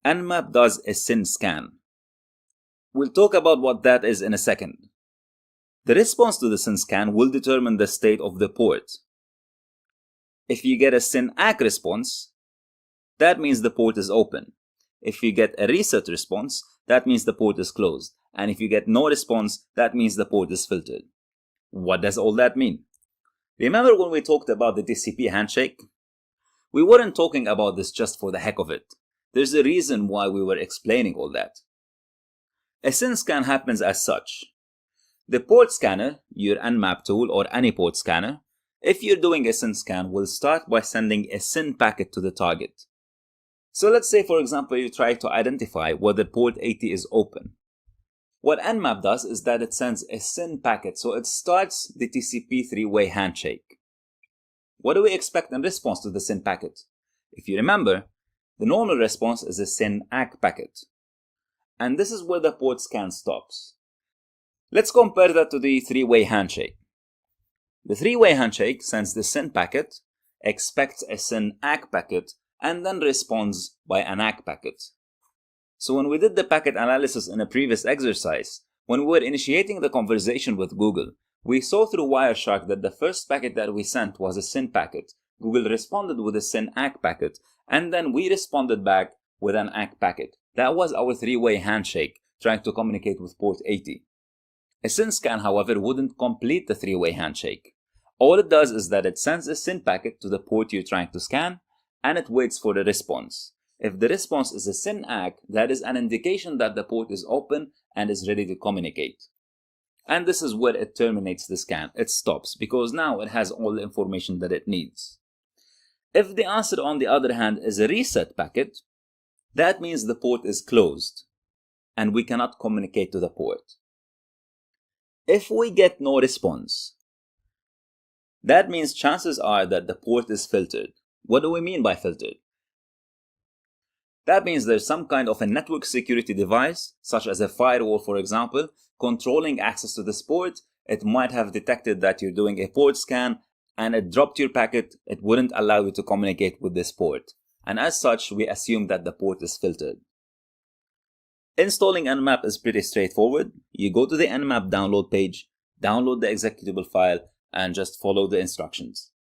Nmap does a SYN scan. We'll talk about what that is in a second. The response to the SYN scan will determine the state of the port. If you get a SYN ACK response, that means the port is open. If you get a reset response, that means the port is closed. And if you get no response, that means the port is filtered. What does all that mean? Remember when we talked about the TCP handshake? We weren't talking about this just for the heck of it. There's a reason why we were explaining all that. A SYN scan happens as such. The port scanner, your Nmap tool or any port scanner, if you're doing a SYN scan, will start by sending a SYN packet to the target. So let's say, for example, you try to identify whether port 80 is open. What Nmap does is that it sends a SYN packet, so it starts the TCP three-way handshake. What do we expect in response to the SYN packet? If you remember, the normal response is a SYN ACK packet. And this is where the port scan stops. Let's compare that to the three-way handshake. The three-way handshake sends the SYN packet, expects a SYN ACK packet, and then responds by an ACK packet. So when we did the packet analysis in a previous exercise, when we were initiating the conversation with Google, we saw through Wireshark that the first packet that we sent was a SYN packet. Google responded with a SYN ACK packet, and then we responded back with an ACK packet. That was our three-way handshake trying to communicate with port 80. A SYN scan, however, wouldn't complete the three-way handshake. All it does is that it sends a SYN packet to the port you're trying to scan, and it waits for the response. If the response is a SYN ACK, that is an indication that the port is open and is ready to communicate. And this is where it terminates the scan. It stops because now it has all the information that it needs. If the answer, on the other hand, is a reset packet, that means the port is closed and we cannot communicate to the port. If we get no response, that means chances are that the port is filtered. What do we mean by filtered? That means there's some kind of a network security device, such as a firewall, for example, controlling access to this port. It might have detected that you're doing a port scan and it dropped your packet. It wouldn't allow you to communicate with this port. And as such, we assume that the port is filtered. Installing Nmap is pretty straightforward. You go to the Nmap download page, download the executable file, and just follow the instructions.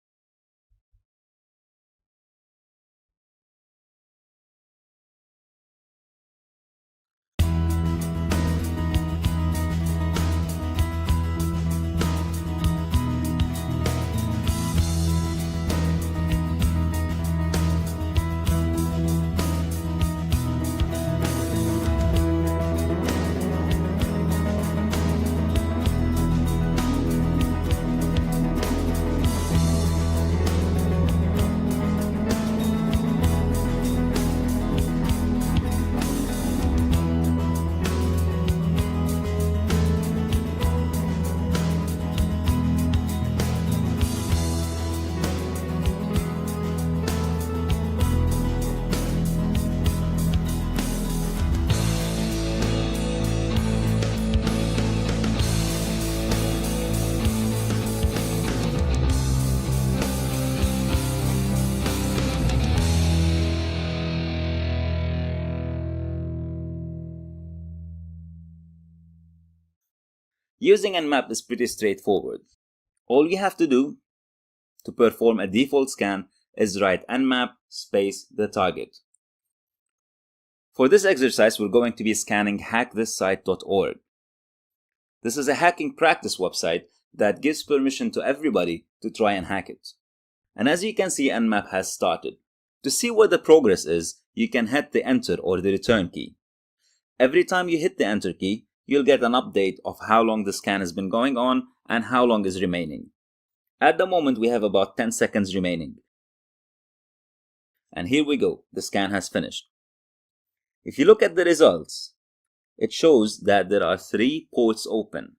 Using Nmap is pretty straightforward. All you have to do to perform a default scan is write nmap space the target. For this exercise, we're going to be scanning hackthisite.org. This is a hacking practice website that gives permission to everybody to try and hack it. And as you can see, Nmap has started. To see what the progress is, you can hit the enter or the return key. Every time you hit the enter key, you'll get an update of how long the scan has been going on and how long is remaining. At the moment, we have about 10 seconds remaining. And here we go, the scan has finished. If you look at the results, it shows that there are 3 ports open: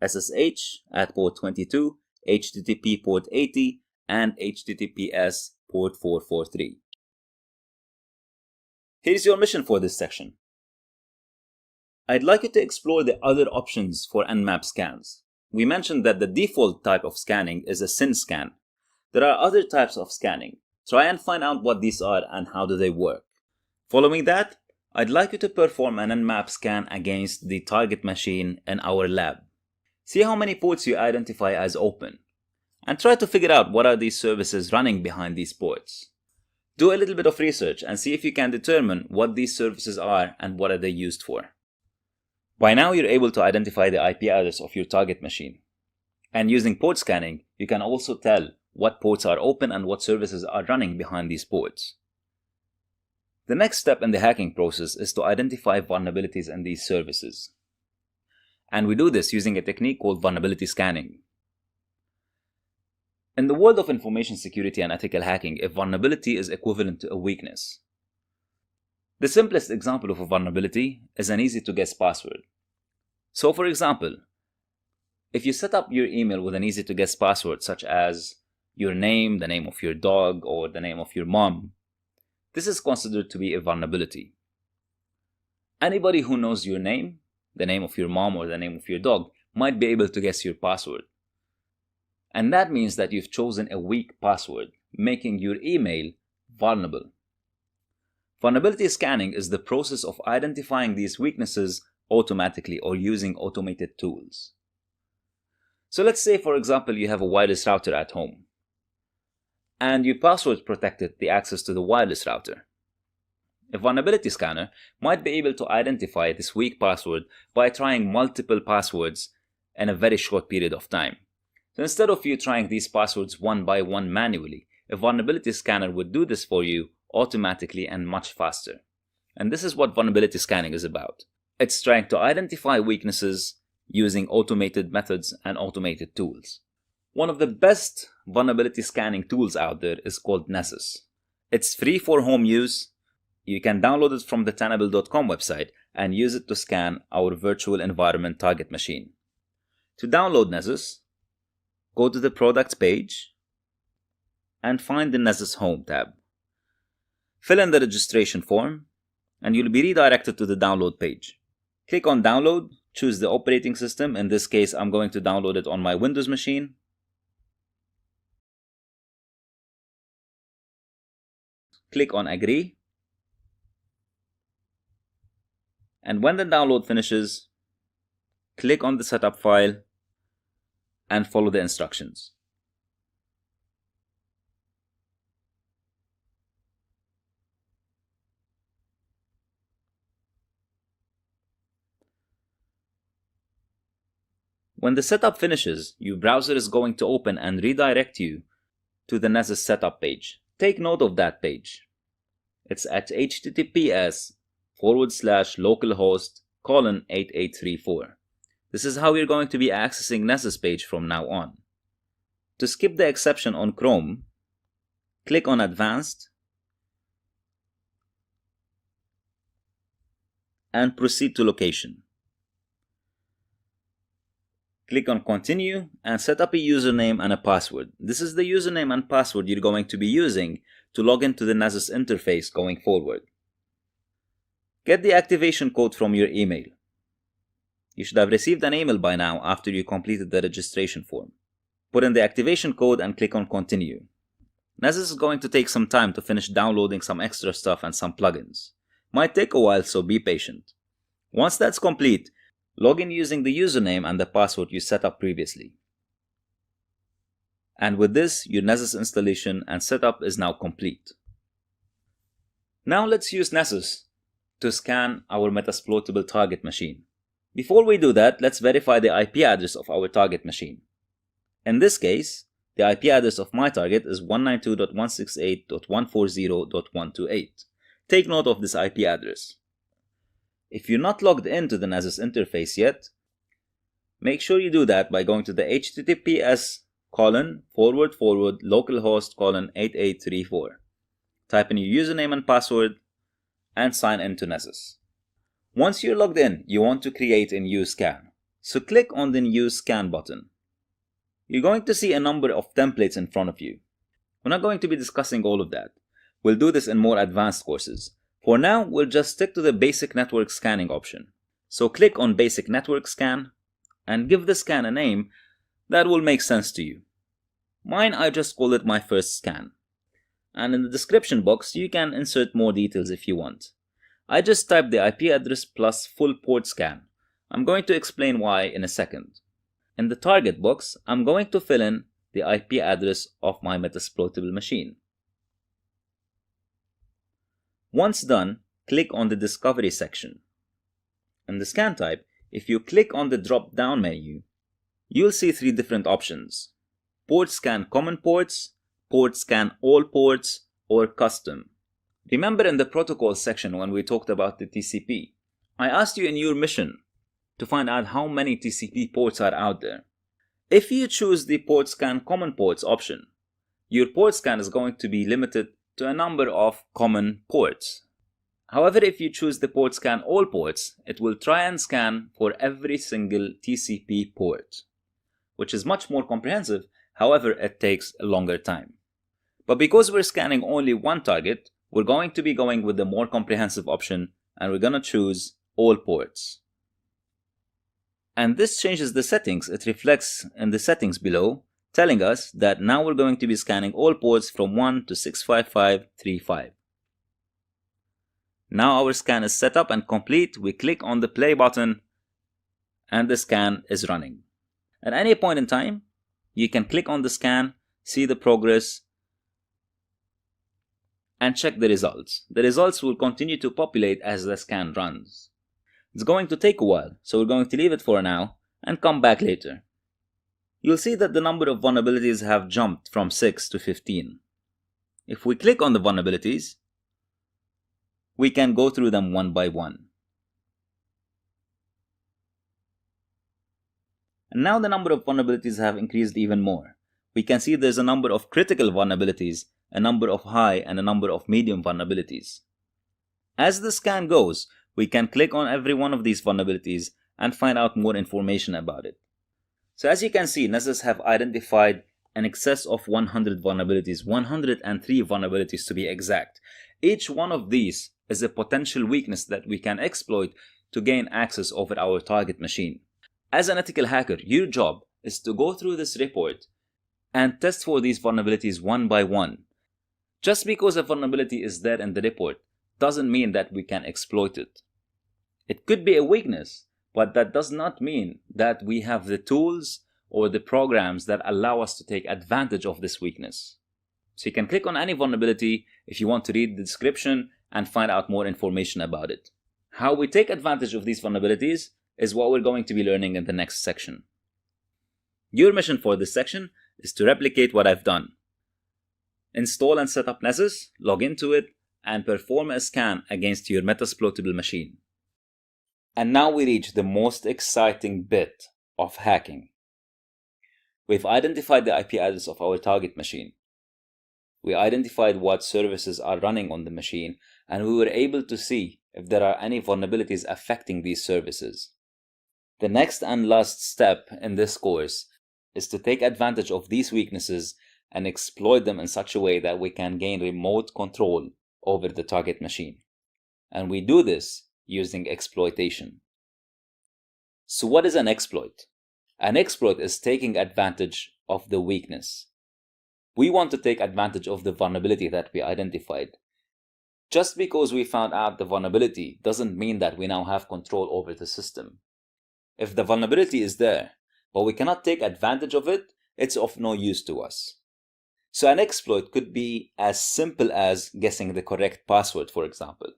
SSH at port 22, HTTP port 80, and HTTPS port 443. Here's your mission for this section. I'd like you to explore the other options for Nmap scans. We mentioned that the default type of scanning is a SYN scan. There are other types of scanning. Try and find out what these are and how do they work. Following that, I'd like you to perform an Nmap scan against the target machine in our lab. See how many ports you identify as open, and try to figure out what are these services running behind these ports. Do a little bit of research and see if you can determine what these services are and what are they used for. By now you're able to identify the IP address of your target machine. And using port scanning, you can also tell what ports are open and what services are running behind these ports. The next step in the hacking process is to identify vulnerabilities in these services. And we do this using a technique called vulnerability scanning. In the world of information security and ethical hacking, a vulnerability is equivalent to a weakness. The simplest example of a vulnerability is an easy-to-guess password. So for example, if you set up your email with an easy-to-guess password such as your name, the name of your dog, or the name of your mom, this is considered to be a vulnerability. Anybody who knows your name, the name of your mom, or the name of your dog might be able to guess your password. And that means that you've chosen a weak password, making your email vulnerable. Vulnerability scanning is the process of identifying these weaknesses automatically or using automated tools. So let's say, for example, you have a wireless router at home, and your password protected the access to the wireless router. A vulnerability scanner might be able to identify this weak password by trying multiple passwords in a very short period of time. So instead of you trying these passwords one by one manually, a vulnerability scanner would do this for you automatically and much faster. And this is what vulnerability scanning is about. It's trying to identify weaknesses using automated methods and automated tools. One of the best vulnerability scanning tools out there is called Nessus. It's free for home use. You can download it from the Tenable.com website and use it to scan our virtual environment target machine. To download Nessus, go to the products page and find the Nessus Home tab. Fill in the registration form and you'll be redirected to the download page. Click on download, choose the operating system. In this case, I'm going to download it on my Windows machine. Click on agree. And when the download finishes, click on the setup file and follow the instructions. When the setup finishes, your browser is going to open and redirect you to the Nessus setup page. Take note of that page. It's at https://localhost:8834. This is how you're going to be accessing Nessus page from now on. To skip the exception on Chrome, click on Advanced and proceed to Location. Click on Continue and set up a username and a password. This is the username and password you're going to be using to log into the Nessus interface going forward. Get the activation code from your email. You should have received an email by now after you completed the registration form. Put in the activation code and click on Continue. Nessus is going to take some time to finish downloading some extra stuff and some plugins. Might take a while, so be patient. Once that's complete, log in using the username and the password you set up previously. And with this, your Nessus installation and setup is now complete. Now let's use Nessus to scan our Metasploitable target machine. Before we do that, let's verify the IP address of our target machine. In this case, the IP address of my target is 192.168.140.128. Take note of this IP address. If you're not logged into the Nessus interface yet, make sure you do that by going to the https://localhost:8834. Type in your username and password and sign into Nessus. Once you're logged in, you want to create a new scan. So click on the New Scan button. You're going to see a number of templates in front of you. We're not going to be discussing all of that. We'll do this in more advanced courses. For now, we'll just stick to the basic network scanning option. So click on Basic Network Scan and give the scan a name that will make sense to you. Mine, I just call it my first scan. And in the description box, you can insert more details if you want. I just typed the IP address plus full port scan. I'm going to explain why in a second. In the target box, I'm going to fill in the IP address of my Metasploitable machine. Once done, click on the Discovery section. In the scan type, if you click on the drop-down menu, you'll see three different options: Port Scan Common Ports, Port Scan All Ports, or Custom. Remember in the protocol section when we talked about the TCP, I asked you in your mission to find out how many TCP ports are out there. If you choose the Port Scan Common Ports option, your port scan is going to be limited to a number of common ports. However, if you choose the Port Scan All Ports, it will try and scan for every single TCP port, which is much more comprehensive. However, it takes a longer time. But because we're scanning only one target, we're going to be going with the more comprehensive option, and we're going to choose All Ports. And this changes the settings. It reflects in the settings below, telling us that now we're going to be scanning all ports from 1 to 65535. Now our scan is set up and complete. We click on the play button and the scan is running. At any point in time, you can click on the scan, see the progress, and check the results. The results will continue to populate as the scan runs. It's going to take a while, so we're going to leave it for now and come back later. You'll see that the number of vulnerabilities have jumped from 6 to 15. If we click on the vulnerabilities, we can go through them one by one. And now the number of vulnerabilities have increased even more. We can see there's a number of critical vulnerabilities, a number of high, and a number of medium vulnerabilities. As the scan goes, we can click on every one of these vulnerabilities and find out more information about it. So as you can see, Nessus have identified an excess of 100 vulnerabilities, 103 vulnerabilities to be exact. Each one of these is a potential weakness that we can exploit to gain access over our target machine. As an ethical hacker, your job is to go through this report and test for these vulnerabilities one by one. Just because a vulnerability is there in the report doesn't mean that we can exploit it. It could be a weakness, but that does not mean that we have the tools or the programs that allow us to take advantage of this weakness. So you can click on any vulnerability if you want to read the description and find out more information about it. How we take advantage of these vulnerabilities is what we're going to be learning in the next section. Your mission for this section is to replicate what I've done. Install and set up Nessus, log into it, and perform a scan against your Metasploitable machine. And now we reach the most exciting bit of hacking. We've identified the IP address of our target machine. We identified what services are running on the machine, and we were able to see if there are any vulnerabilities affecting these services. The next and last step in this course is to take advantage of these weaknesses and exploit them in such a way that we can gain remote control over the target machine. And we do this using exploitation. So what is an exploit? An exploit is taking advantage of the weakness. We want to take advantage of the vulnerability that we identified. Just because we found out the vulnerability doesn't mean that we now have control over the system. If the vulnerability is there, but we cannot take advantage of it, it's of no use to us. So an exploit could be as simple as guessing the correct password, for example.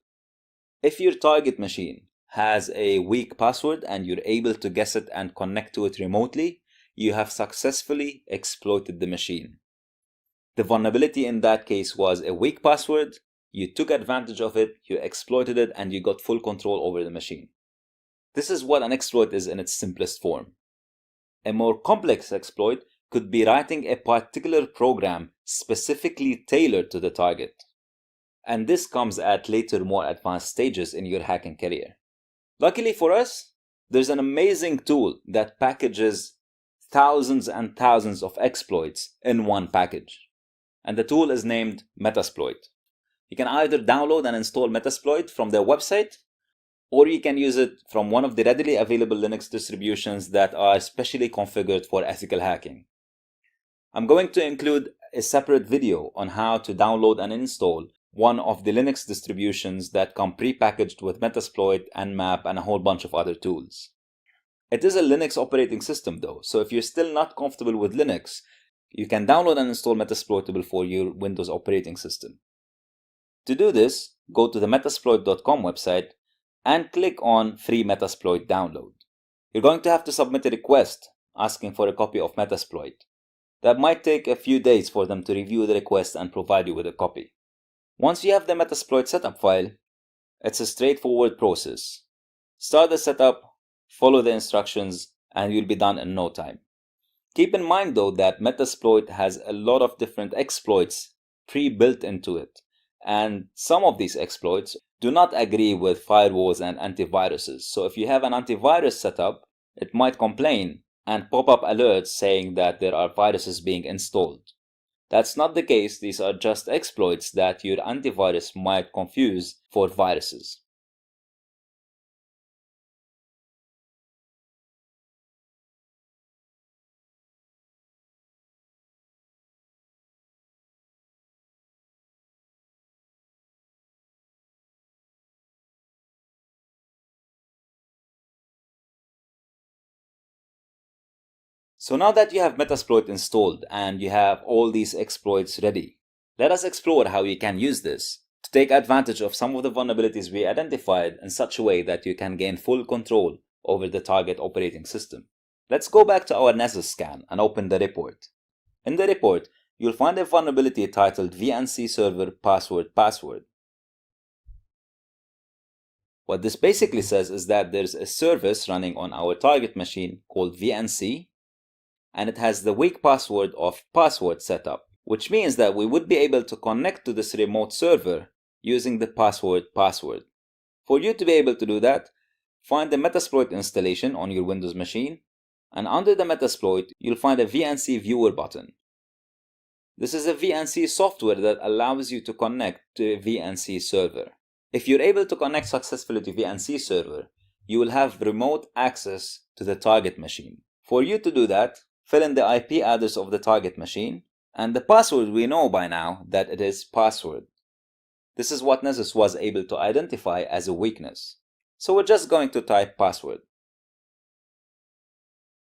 If your target machine has a weak password and you're able to guess it and connect to it remotely, you have successfully exploited the machine. The vulnerability in that case was a weak password, you took advantage of it, you exploited it, and you got full control over the machine. This is what an exploit is in its simplest form. A more complex exploit could be writing a particular program specifically tailored to the target. and this comes at later, more advanced stages in your hacking career. Luckily for us, there's an amazing tool that packages thousands and thousands of exploits in one package. And the tool is named Metasploit. You can either download and install Metasploit from their website, or you can use it from one of the readily available Linux distributions that are specially configured for ethical hacking. I'm going to include a separate video on how to download and install one of the Linux distributions that come pre-packaged with Metasploit and Nmap and a whole bunch of other tools. It is a Linux operating system though, so if you're still not comfortable with Linux, you can download and install Metasploitable for your Windows operating system. To do this, go to the Metasploit.com website and click on Free Metasploit Download. You're going to have to submit a request asking for a copy of Metasploit. That might take a few days for them to review the request and provide you with a copy. Once you have the Metasploit setup file, it's a straightforward process. Start the setup, follow the instructions, and you'll be done in no time. Keep in mind though that Metasploit has a lot of different exploits pre-built into it, and some of these exploits do not agree with firewalls and antiviruses. So if you have an antivirus setup, it might complain and pop up alerts saying that there are viruses being installed. That's not the case. These are just exploits that your antivirus might confuse for viruses. So now that you have Metasploit installed and you have all these exploits ready, let us explore how you can use this to take advantage of some of the vulnerabilities we identified in such a way that you can gain full control over the target operating system. Let's go back to our Nessus scan and open the report. In the report, you'll find a vulnerability titled VNC Server Password. What this basically says is that there's a service running on our target machine called VNC, and it has the weak password of password setup, which means that we would be able to connect to this remote server using the password. For you to be able to do that, find the Metasploit installation on your Windows machine, and under the Metasploit, you'll find a VNC Viewer button. This is a VNC software that allows you to connect to a VNC server. If you're able to connect successfully to VNC server, you will have remote access to the target machine. For you to do that, fill in the IP address of the target machine, and the password we know by now that it is password. This is what Nessus was able to identify as a weakness. So we're just going to type password.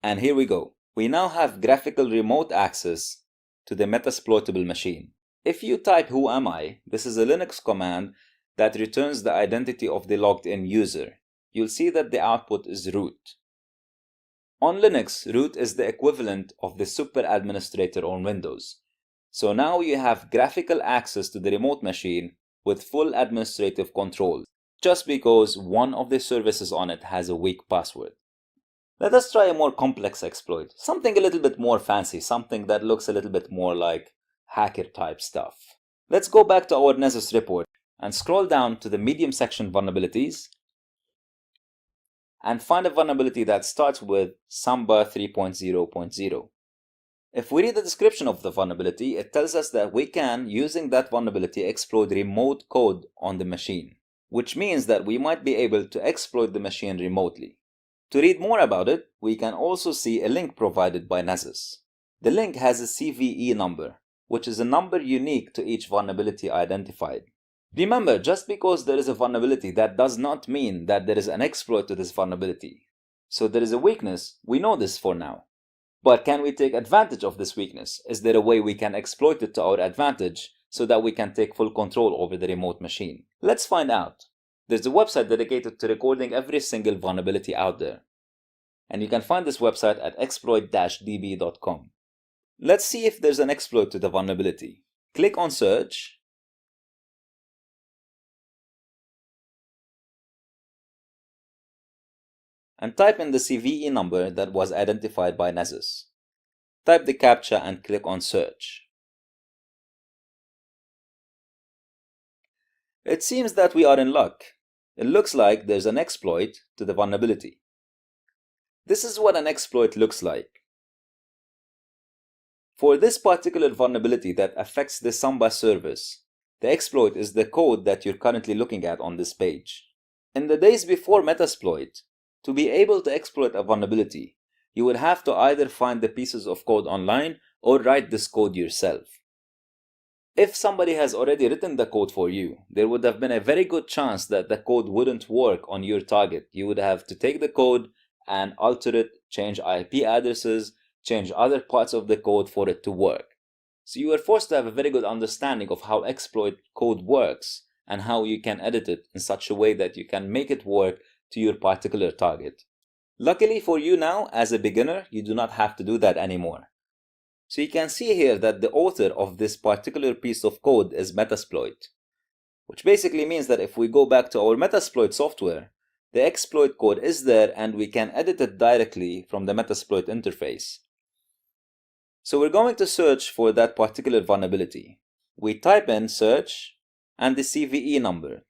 And here we go. We now have graphical remote access to the Metasploitable machine. If you type who am I, this is a Linux command that returns the identity of the logged in user. You'll see that the output is root. On Linux, root is the equivalent of the super administrator on Windows. So now you have graphical access to the remote machine with full administrative control, just because one of the services on it has a weak password. Let us try a more complex exploit, something a little bit more fancy, something that looks a little bit more like hacker type stuff. Let's go back to our Nessus report and scroll down to the medium section vulnerabilities and find a vulnerability that starts with Samba 3.0.0. If we read the description of the vulnerability, it tells us that we can, using that vulnerability, exploit remote code on the machine, which means that we might be able to exploit the machine remotely. To read more about it, we can also see a link provided by Nessus. The link has a CVE number, which is a number unique to each vulnerability identified. Remember, just because there is a vulnerability, that does not mean that there is an exploit to this vulnerability. So there is a weakness, we know this for now. But can we take advantage of this weakness? Is there a way we can exploit it to our advantage so that we can take full control over the remote machine? Let's find out. There's a website dedicated to recording every single vulnerability out there. And you can find this website at exploit-db.com. Let's see if there's an exploit to the vulnerability. Click on search. And type in the CVE number that was identified by Nessus. Type the CAPTCHA and click on search. It seems that we are in luck. It looks like there's an exploit to the vulnerability. This is what an exploit looks like. For this particular vulnerability that affects the Samba service, the exploit is the code that you're currently looking at on this page. In the days before Metasploit, to be able to exploit a vulnerability, you would have to either find the pieces of code online or write this code yourself. If somebody has already written the code for you, there would have been a very good chance that the code wouldn't work on your target. You would have to take the code and alter it, change IP addresses, change other parts of the code for it to work. So you are forced to have a very good understanding of how exploit code works and how you can edit it in such a way that you can make it work to your particular target. Luckily for you now, as a beginner, you do not have to do that anymore. So you can see here that the author of this particular piece of code is Metasploit, which basically means that if we go back to our Metasploit software, the exploit code is there and we can edit it directly from the Metasploit interface. So we're going to search for that particular vulnerability. We type in search and the CVE number.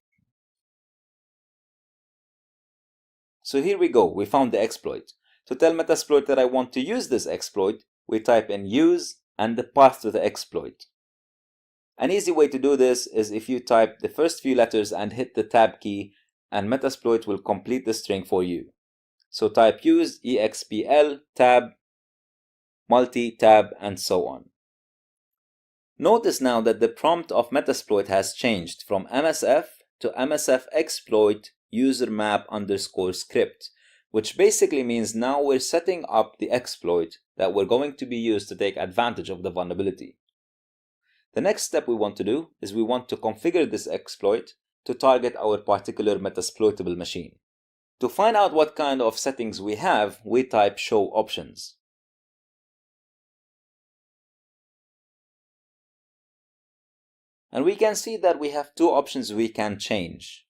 So here we go, we found the exploit. To tell Metasploit that I want to use this exploit, we type in use and the path to the exploit. An easy way to do this is if you type the first few letters and hit the tab key, and Metasploit will complete the string for you. So type use, expl, tab, multi-tab, and so on. Notice now that the prompt of Metasploit has changed from MSF to MSF exploit user map underscore script, which basically means now we're setting up the exploit that we're going to be used to take advantage of the vulnerability. The next step we want to do is we want to configure this exploit to target our particular Metasploitable machine. To find out what kind of settings we have, we type show options. And we can see that we have two options we can change.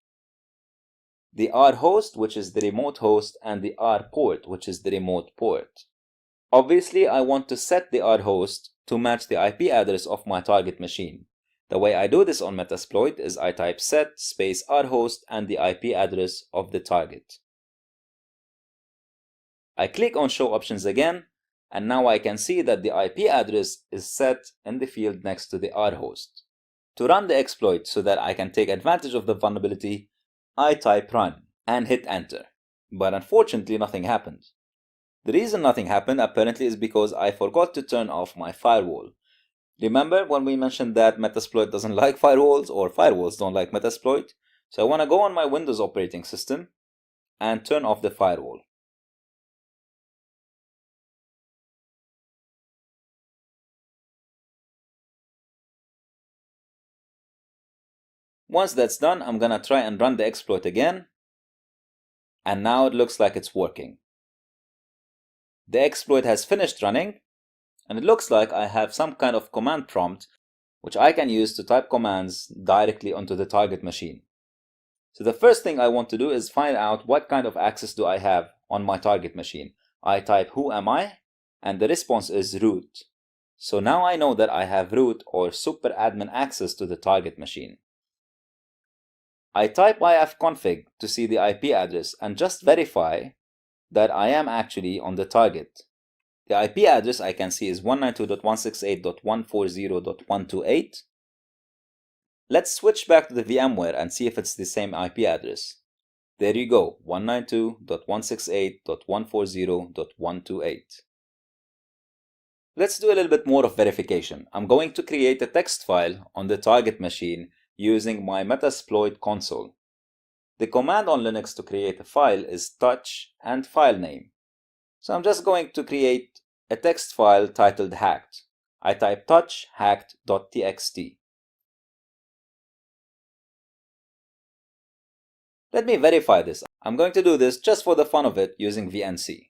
The R host, which is the remote host, and the R port, which is the remote port. Obviously, I want to set the R host to match the IP address of my target machine. The way I do this on Metasploit is I type set space R host and the IP address of the target. I click on show options again, and now I can see that the IP address is set in the field next to the R host. To run the exploit so that I can take advantage of the vulnerability, I type run and hit enter. But unfortunately, nothing happened. The reason nothing happened apparently is because I forgot to turn off my firewall. Remember when we mentioned that Metasploit doesn't like firewalls, or firewalls don't like Metasploit? So I want to go on my Windows operating system and turn off the firewall. Once that's done, I'm gonna try and run the exploit again. And now it looks like it's working. The exploit has finished running, and it looks like I have some kind of command prompt which I can use to type commands directly onto the target machine. So the first thing I want to do is find out what kind of access do I have on my target machine. I type who am I, and the response is root. So now I know that I have root or super admin access to the target machine. I type ifconfig to see the IP address and just verify that I am actually on the target. The IP address I can see is 192.168.140.128. Let's switch back to the VMware and see if it's the same IP address. There you go, 192.168.140.128. Let's do a little bit more of verification. I'm going to create a text file on the target machine using my Metasploit console. The command on Linux to create a file is touch and file name. So I'm just going to create a text file titled hacked. I type touch hacked.txt. Let me verify this. I'm going to do this just for the fun of it using VNC.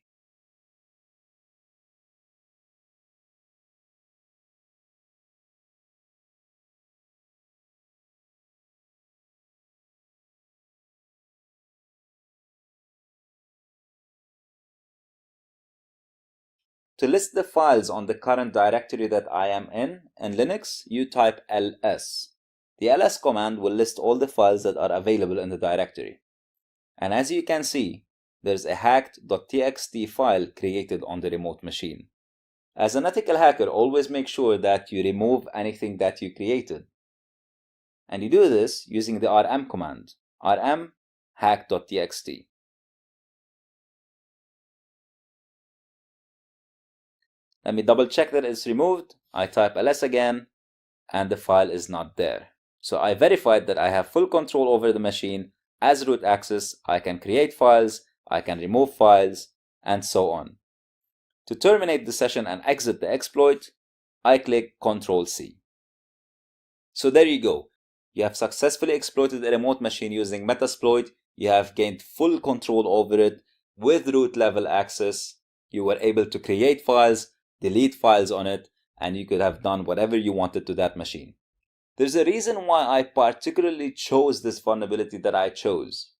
To list the files on the current directory that I am in Linux, you type ls. The ls command will list all the files that are available in the directory. And as you can see, there's a hacked.txt file created on the remote machine. As an ethical hacker, always make sure that you remove anything that you created. And you do this using the rm command, rm hack.txt. Let me double check that it's removed. I type ls again, and the file is not there. So I verified that I have full control over the machine. As root access, I can create files, I can remove files, and so on. To terminate the session and exit the exploit, I click Ctrl+C. So there you go. You have successfully exploited a remote machine using Metasploit. You have gained full control over it with root level access. You were able to create files, delete files on it, and you could have done whatever you wanted to that machine. There's a reason why I particularly chose this vulnerability that I chose.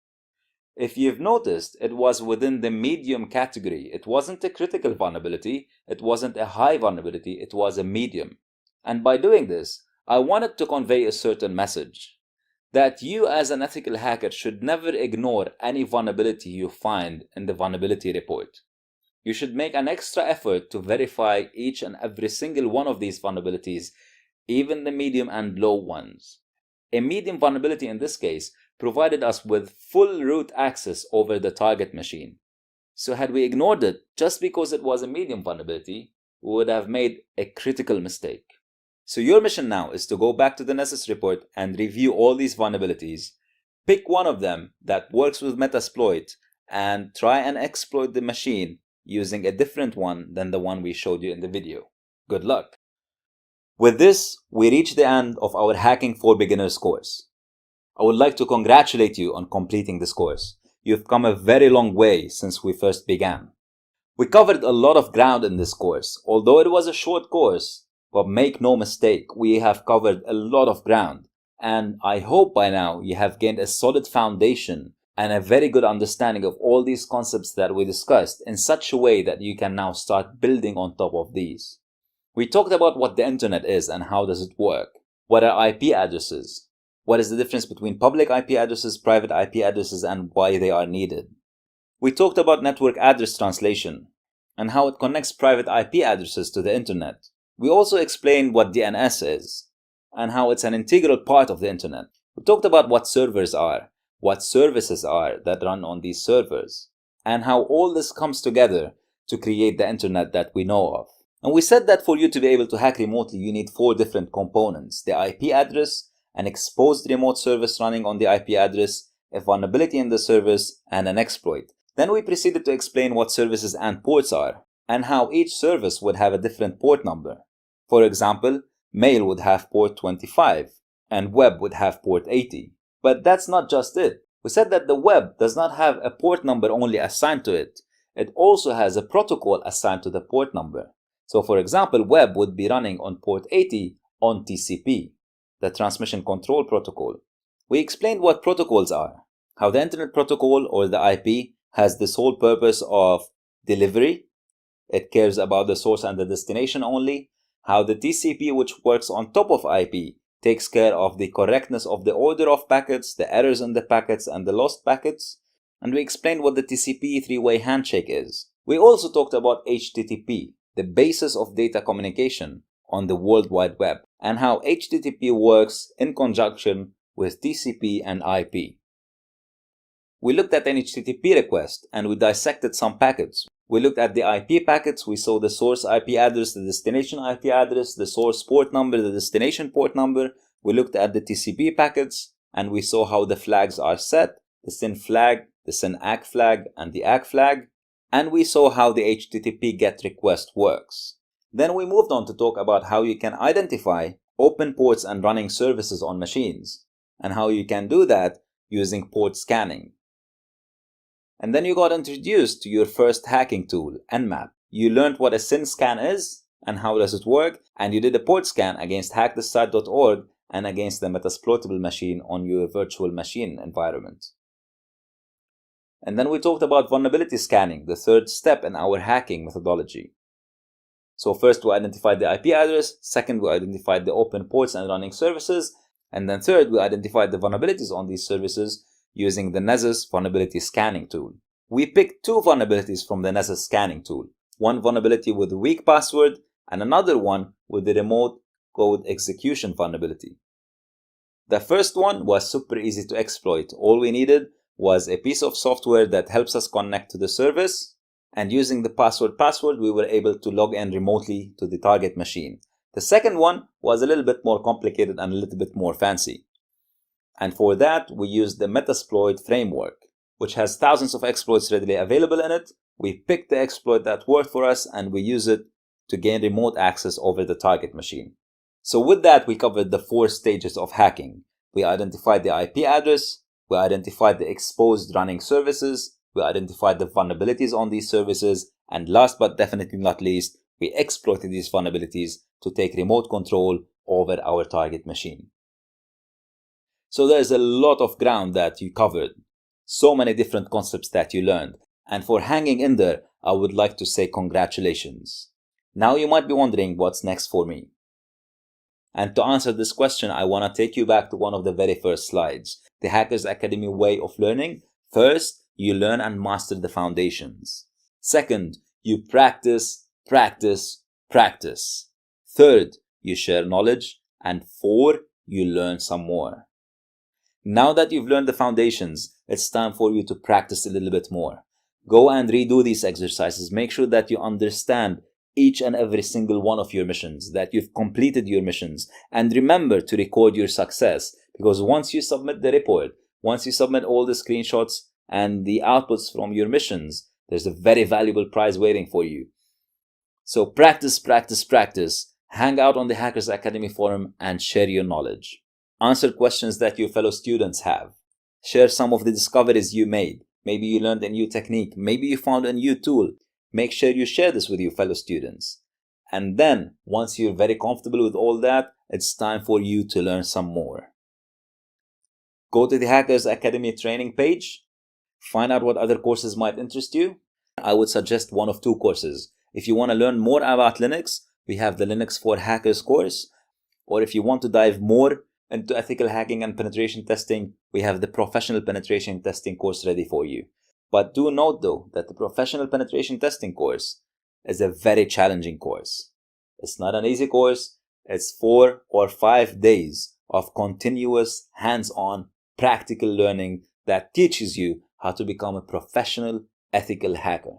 If you've noticed, it was within the medium category. It wasn't a critical vulnerability, it wasn't a high vulnerability, it was a medium. And by doing this, I wanted to convey a certain message. That you as an ethical hacker should never ignore any vulnerability you find in the vulnerability report. You should make an extra effort to verify each and every single one of these vulnerabilities, even the medium and low ones. A medium vulnerability in this case provided us with full root access over the target machine. So had we ignored it just because it was a medium vulnerability, we would have made a critical mistake. So your mission now is to go back to the Nessus report and review all these vulnerabilities, pick one of them that works with Metasploit, and try and exploit the machine using a different one than the one we showed you in the video. Good luck! With this, we reach the end of our Hacking for Beginners course. I would like to congratulate you on completing this course. You've come a very long way since we first began. We covered a lot of ground in this course, although it was a short course, but make no mistake, we have covered a lot of ground. And I hope by now you have gained a solid foundation and a very good understanding of all these concepts that we discussed in such a way that you can now start building on top of these. We talked about what the internet is and how does it work. What are IP addresses? What is the difference between public IP addresses, private IP addresses, and why they are needed? We talked about network address translation and how it connects private IP addresses to the internet. We also explained what DNS is and how it's an integral part of the internet. We talked about what servers are, what services are that run on these servers, and how all this comes together to create the internet that we know of. And we said that for you to be able to hack remotely, you need 4 different components: the IP address, an exposed remote service running on the IP address, a vulnerability in the service, and an exploit. Then we proceeded to explain what services and ports are, and how each service would have a different port number. For example, mail would have port 25, and web would have port 80. But that's not just it. We said that the web does not have a port number only assigned to it. It also has a protocol assigned to the port number. So for example, web would be running on port 80 on TCP, the Transmission Control Protocol. We explained what protocols are, how the Internet Protocol or the IP has the sole purpose of delivery. It cares about the source and the destination only. How the TCP, which works on top of IP, takes care of the correctness of the order of packets, the errors in the packets, and the lost packets. And we explained what the TCP three-way handshake is. We also talked about HTTP, the basis of data communication on the World Wide Web, and how HTTP works in conjunction with TCP and IP. We looked at an HTTP request and we dissected some packets. We looked at the IP packets. We saw the source IP address, the destination IP address, the source port number, the destination port number. We looked at the TCP packets and we saw how the flags are set, the SYN flag, the SYN ACK flag, and the ACK flag. And we saw how the HTTP GET request works. Then we moved on to talk about how you can identify open ports and running services on machines, and how you can do that using port scanning. And then you got introduced to your first hacking tool, Nmap. You learned what a SYN scan is and how does it work, and you did a port scan against hackthisite.org and against the Metasploitable machine on your virtual machine environment. And then we talked about vulnerability scanning, the third step in our hacking methodology. So first we identified the IP address, second we identified the open ports and running services, And then third, we identified the vulnerabilities on these services using the Nessus vulnerability scanning tool. We picked two vulnerabilities from the Nessus scanning tool, one vulnerability with a weak password and another one with the remote code execution vulnerability. The first one was super easy to exploit. All we needed was a piece of software that helps us connect to the service, and using the password we were able to log in remotely to the target machine. The second one was a little bit more complicated and a little bit more fancy. And for that, we used the Metasploit framework, which has thousands of exploits readily available in it. We picked the exploit that worked for us and we use it to gain remote access over the target machine. So with that, we covered the 4 stages of hacking. We identified the IP address, we identified the exposed running services, we identified the vulnerabilities on these services, and last but definitely not least, we exploited these vulnerabilities to take remote control over our target machine. So there's a lot of ground that you covered, so many different concepts that you learned, and for hanging in there, I would like to say congratulations. Now you might be wondering what's next for me. And to answer this question, I want to take you back to one of the very first slides, the Hackers Academy way of learning. First, you learn and master the foundations. Second, you practice, practice, practice. Third, you share knowledge. And 4, you learn some more. Now that you've learned the foundations, it's time for you to practice a little bit more. Go and redo these exercises. Make sure that you understand each and every single one of your missions, that you've completed your missions. And remember to record your success, because once you submit the report, once you submit all the screenshots and the outputs from your missions, there's a very valuable prize waiting for you. So practice, practice, practice. Hang out on the Hackers Academy forum and share your knowledge. Answer questions that your fellow students have. Share some of the discoveries you made. Maybe you learned a new technique. Maybe you found a new tool. Make sure you share this with your fellow students. And then, once you're very comfortable with all that, it's time for you to learn some more. Go to the Hackers Academy training page. Find out what other courses might interest you. I would suggest one of 2 courses. If you want to learn more about Linux, we have the Linux for Hackers course. Or if you want to dive more into ethical hacking and penetration testing, we have the Professional Penetration Testing course ready for you. But do note though that the Professional Penetration Testing course is a very challenging course. It's not an easy course. It's 4 or 5 days of continuous hands-on practical learning that teaches you how to become a professional ethical hacker.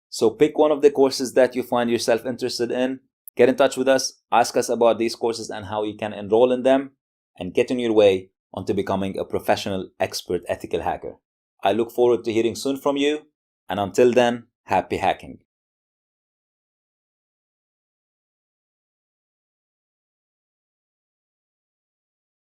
So pick one of the courses that you find yourself interested in. Get in touch with us, ask us about these courses and how you can enroll in them, and get on your way onto becoming a professional expert ethical hacker. I look forward to hearing soon from you, and until then, happy hacking.